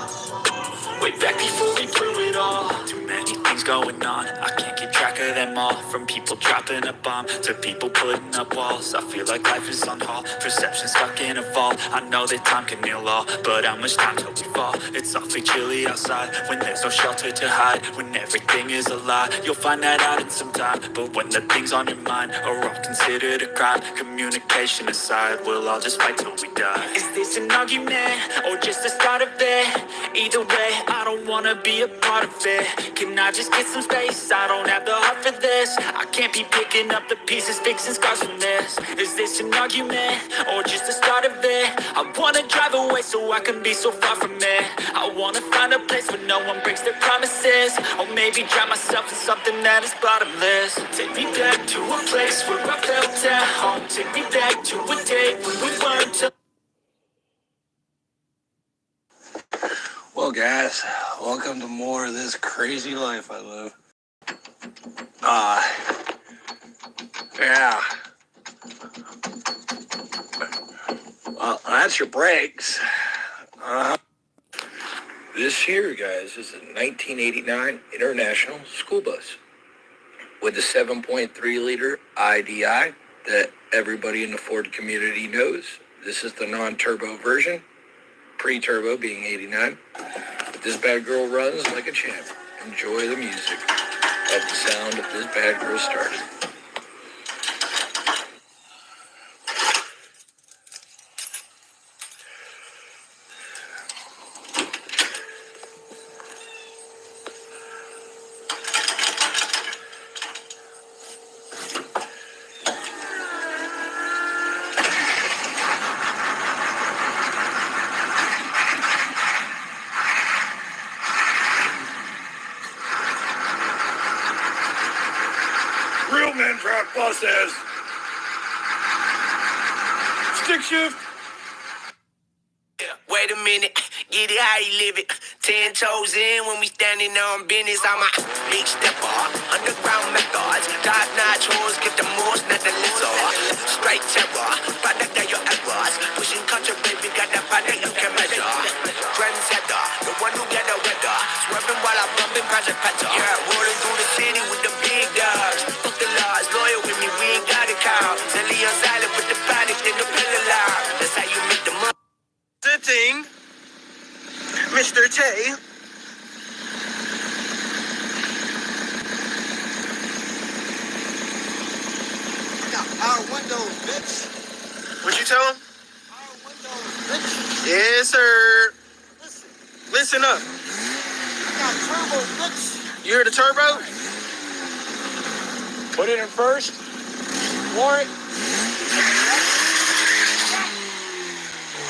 Way back before we blew it all. Too many things going on, I can't keep track of them all. From people dropping a bomb to people putting up walls. I feel like life is on hold, perception stuck in a vault. I know that time can heal all, but how much time till we fall? It's awfully chilly outside when there's no shelter to hide. When everything is a lie, you'll find that out in some time. But when the things on your mind are all considered a crime, communication aside, we'll all just fight till we die. Is this an argument or just the start of it? Either way, I don't wanna be a part of it. Can I just get some space? I don't have the heart for this. I can't be picking up the pieces, fixing scars from this. Is this an argument or just the start of it? I wanna drive away so I can be so far from it. I wanna find a place where no one breaks their promises. Or maybe drown myself in something that is bottomless. Take me back to a place where I felt at home. Take me back to a day when we weren't. Well, guys, welcome to more of this crazy life I live. Yeah. Well, that's your brakes. This here, guys, is a 1989 International school bus with a 7.3-liter IDI that everybody in the Ford community knows. This is the non-turbo version, pre-turbo being 89. But this bad girl runs like a champ. Enjoy the music of the sound of this bad girl started. Real men drive buses. Stick shift. Wait a minute, get it how you live it. 10 toes in when we standing on business. I'm a big stepper, underground methods. Top notch hoes, get the most, not the lizard. Straight terror, product of your errors. Pushing country, baby, got that product you can measure. Trendsetter, the one who get the weather. Swerving while I'm bumping Project Petter. Yeah, rolling through the city with the big dogs. Fuck the laws, loyal with me, we ain't got a cow. Silly on silent with the product in the pill loud. That's how you make the money. Sitting, Mr. Tay. Got power windows, bitch. What you tell him? Power windows, bitch. Yes, sir. Listen up. I got turbo, bitch. You hear the turbo? Put it in first. Floor it.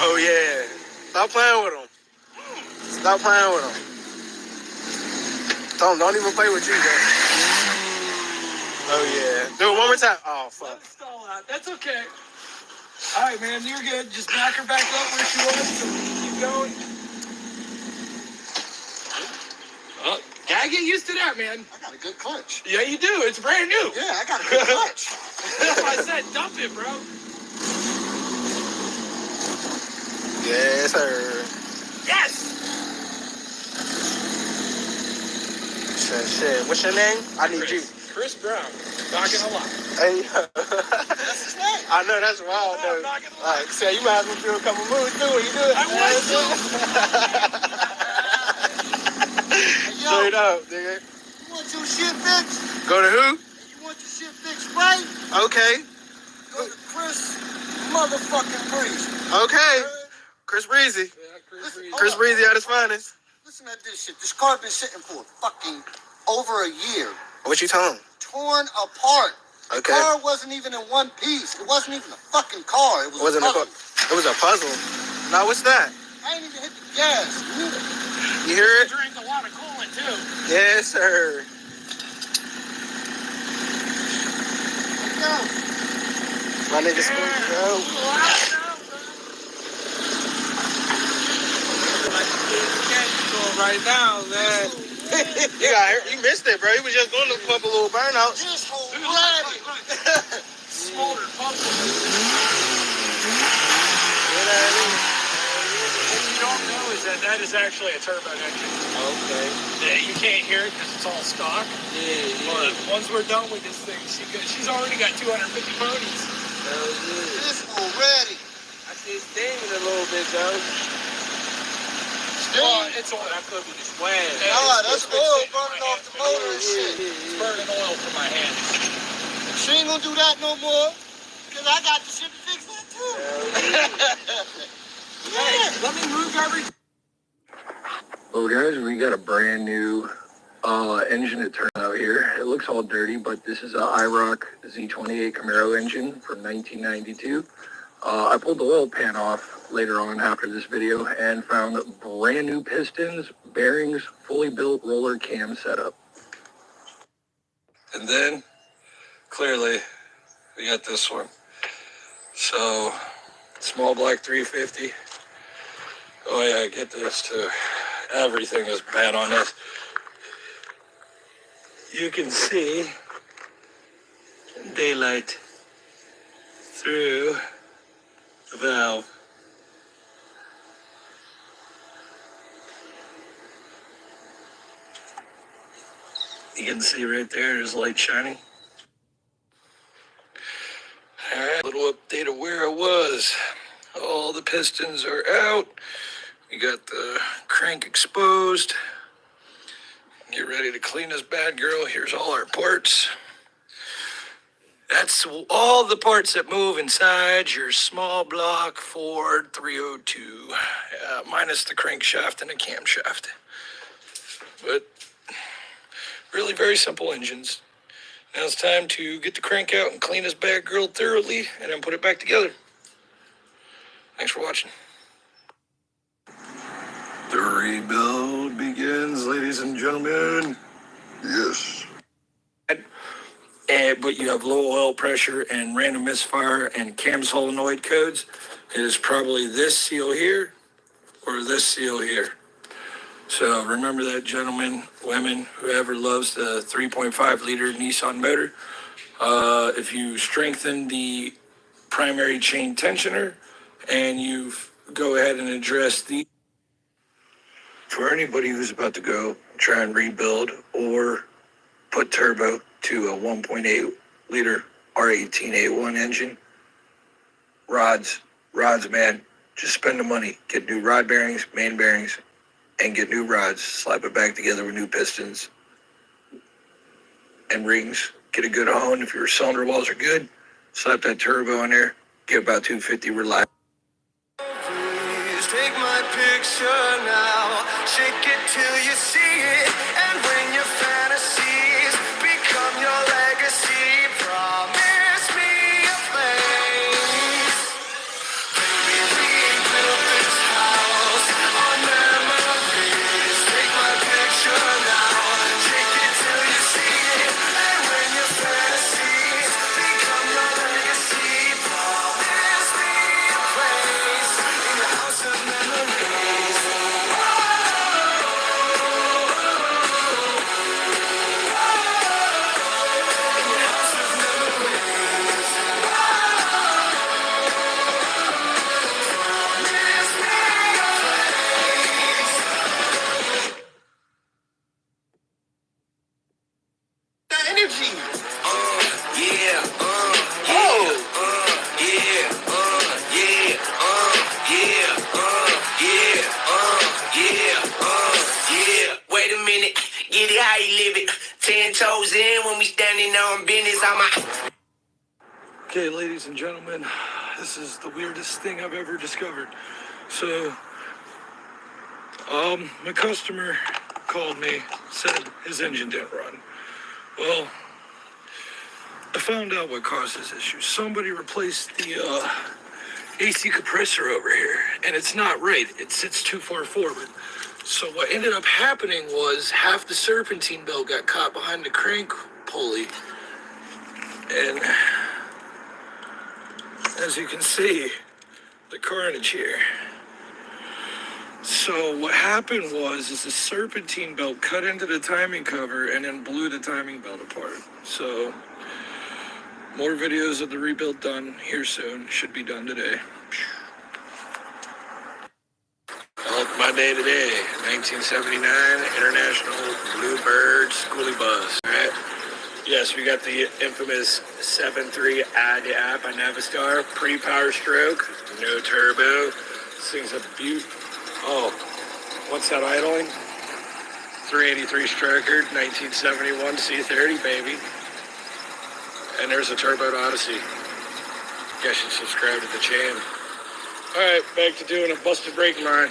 Oh, yeah. Stop playing with him. Stop playing with him. Don't even play with you, guys. Oh, yeah. Do it one more time. Oh, fuck. Let it stall out. That's okay. All right, man, you're good. Just back her back up where she was. So keep going. Oh, gotta get used to that, man. I got a good clutch. Yeah, you do. It's brand new. Yeah, I got a good clutch. That's why I said dump it, bro. Yes, sir. Yes. Shit. What's your name? I need you. Chris Brown. Not gonna lie. Hey. That's his name. I know, that's wild, though. I'm not gonna lie. Like, so you might as well do a couple moves, too, when you do it. I want to. Hey, yo, Straight up, nigga. you want your shit fixed? Go to who? You want your shit fixed right? Okay. Go to Chris motherfucking Breeze. Okay. Chris Breezy. Yeah, Listen, Breezy. hold Chris up. Breezy at his finest. Listen at this shit. This car been sitting for fucking over a year. What you tell him? Torn apart. The Okay. car wasn't even in one piece. It wasn't even a fucking car. It was Wasn't a a puzzle. It was a puzzle. Now, what's that? I ain't even hit the gas. You hear it? Drink a lot of coolant too. Yes, sir. Go. My nigga Squeak, yo. Right now, man. You missed it, bro. He was just going to pump a little burnouts. This whole ready. Smaller pump. What you don't know is that is actually a turbo engine. Okay. You can't hear it because it's all stock. Yeah. But once we're done with this thing, she's already got 250 ponies. This whole ready. I see it's steaming a little bit, though. Well, it's oil. That could be the swag. Nah, that's oil burning off the motor and shit. It's burning oil from my hands. She ain't gonna do that no more. Because I got the shit to fix that too. Hey, let me move everything. Well, guys, we got a brand new engine that turned out here. It looks all dirty, but this is a IROC Z28 Camaro engine from 1992. I pulled the oil pan off later on after this video and found brand new pistons, bearings, fully built roller cam setup. And then, clearly, we got this one. So, small black 350. Oh yeah, get this too. Everything is bad on this. You can see daylight through the valve. You can see right there, there's light shining. All right, little update of where I was. All the pistons are out. We got the crank exposed. Get ready to clean this bad girl. Here's all our parts. That's all the parts that move inside your small block Ford 302, minus the crankshaft and the camshaft. But really very simple engines. Now it's time to get the crank out and clean this bad girl thoroughly and then put it back together. Thanks for watching. The rebuild begins, ladies and gentlemen. Yes. But you have low oil pressure and random misfire and cam solenoid codes. It is probably this seal here or this seal here. So remember that, gentlemen, women, whoever loves the 3.5 liter Nissan motor. If you strengthen the primary chain tensioner and you go ahead and address the... For anybody who's about to go try and rebuild or put turbo to a 1.8 liter R18A1 engine, rods, man, just spend the money. Get new rod bearings, main bearings, and get new rods. Slap it back together with new pistons and rings. Get a good hone. If your cylinder walls are good, slap that turbo in there. Get about 250 reliable. Please take my picture now. Shake it till you see it. And when your fantasies become your legacy, promise me a place. Baby, we built this house on memories. Take my picture now. Shake it till you see it. And when your fantasies become your legacy, promise me a place in the house of memories. The energy. Wait a minute, get it how you live it. 10 toes in when we standing on business. Okay, ladies and gentlemen, this is the weirdest thing I've ever discovered. So, my customer called me, said his engine didn't run. Well, I found out what caused this issue. Somebody replaced the AC compressor over here, and it's not right. It sits too far forward. So what ended up happening was half the serpentine belt got caught behind the crank pulley, and as you can see, the carnage here. So what happened was the serpentine belt cut into the timing cover and then blew the timing belt apart. So more videos of the rebuild done here soon. Should be done today. My day today, 1979 International Bluebird Schoolie Bus. All right. Yes, we got the infamous 7.3 add by Navistar, pre-power stroke, no turbo. This thing's a beaut. Oh, what's that idling? 383 stroker, 1971 C30, baby. And there's a turbo Odyssey. Guess you subscribe to the channel. All right, back to doing a busted brake line.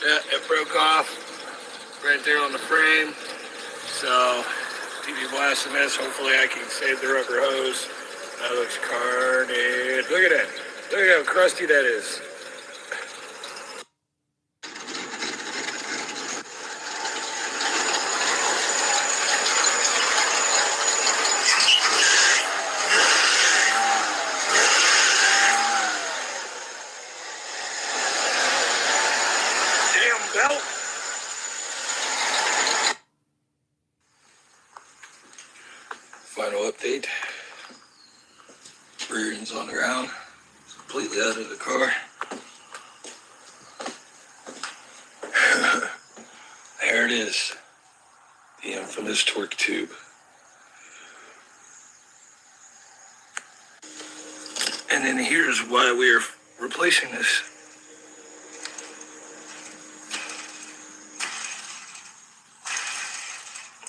Yeah, it broke off right there on the frame. So, TV blasting this. Hopefully I can save the rubber hose. That looks carnage. Look at that. Look at how crusty that is. Final update. Rear end's on the ground. Completely out of the car. There it is. The infamous torque tube. And then here's why we are replacing this.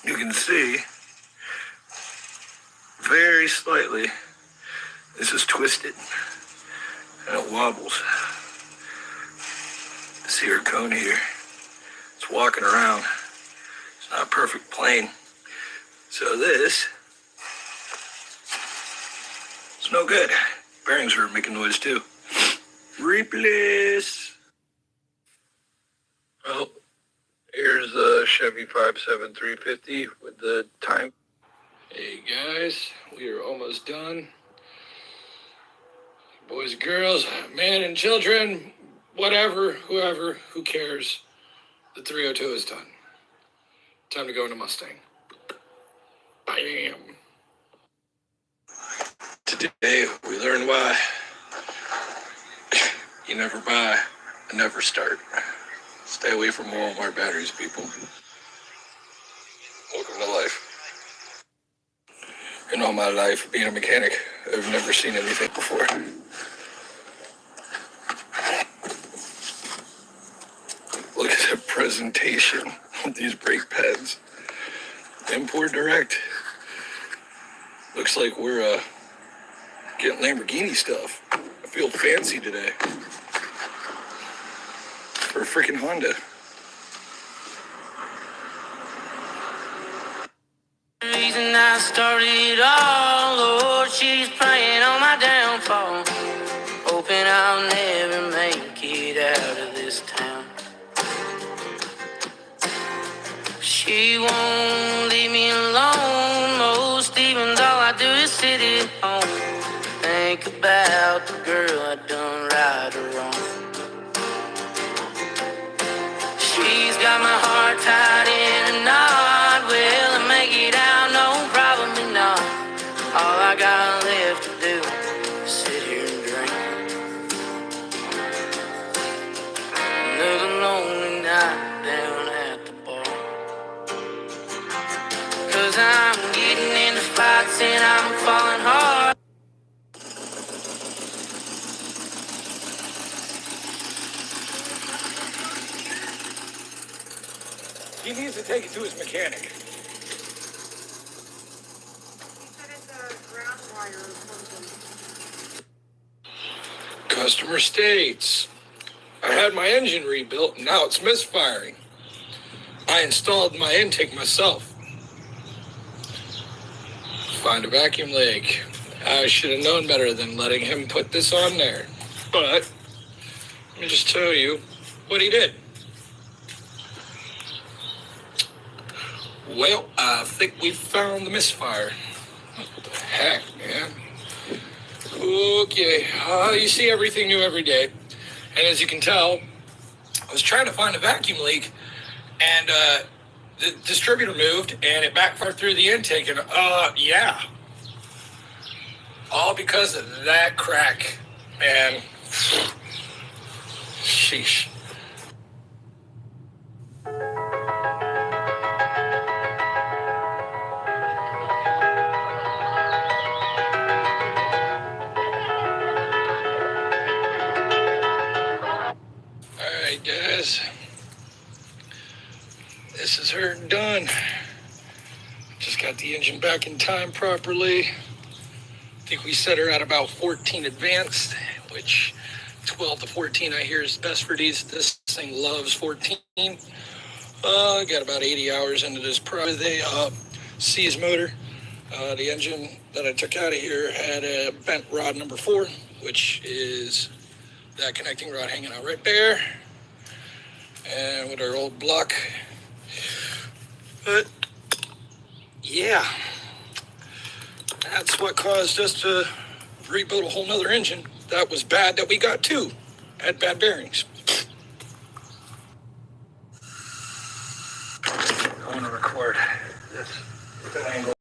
You can see very slightly this is twisted and it wobbles. See our cone here, it's walking around. It's not a perfect plane. So this is no good. Bearings are making noise too. Replace. Oh, here's a Chevy 57350 with the time. Hey guys, we are almost done. Boys and girls, men and children, whatever, whoever, who cares. The 302 is done. Time to go into Mustang. Bam. Today we learned why you never buy and never start. Stay away from Walmart batteries, people. Welcome to life. In all my life being a mechanic, I've never seen anything before. Look at the presentation with these brake pads. Import direct. Looks like we're getting Lamborghini stuff. I feel fancy today. For a freaking Honda. Reason I started it all, Lord, she's praying on my downfall, hoping I'll never make it out of this town. She won't leave me alone, most evenings all I do is sit at home, think about the girl I done right or wrong. She's got my heart tied in a knot, will I make it out? No, probably not. All I got left to do is sit here and drink. Another lonely night down at the bar. 'Cause I'm getting into fights and I'm falling hard. He needs to take it to his mechanic. Customer states, I had my engine rebuilt and now it's misfiring. I installed my intake myself. Find a vacuum leak. I should have known better than letting him put this on there. But let me just tell you what he did. Well, I think we found the misfire. What the heck, man? Okay, you see everything new every day. And as you can tell, I was trying to find a vacuum leak, and the distributor moved, and it backfired through the intake, and yeah. All because of that crack, man. Sheesh. Alright, guys. This is her done. Just got the engine back in time properly. I think we set her at about 14 advanced, which 12 to 14 I hear is best for these. This thing loves 14. Got about 80 hours into this project. They seized motor. The engine that I took out of here had a bent rod number 4, which is that connecting rod hanging out right there. And with our old block. But yeah, that's what caused us to rebuild a whole nother engine. That was bad that we got 2. Had bad bearings. I want to record this with an angle.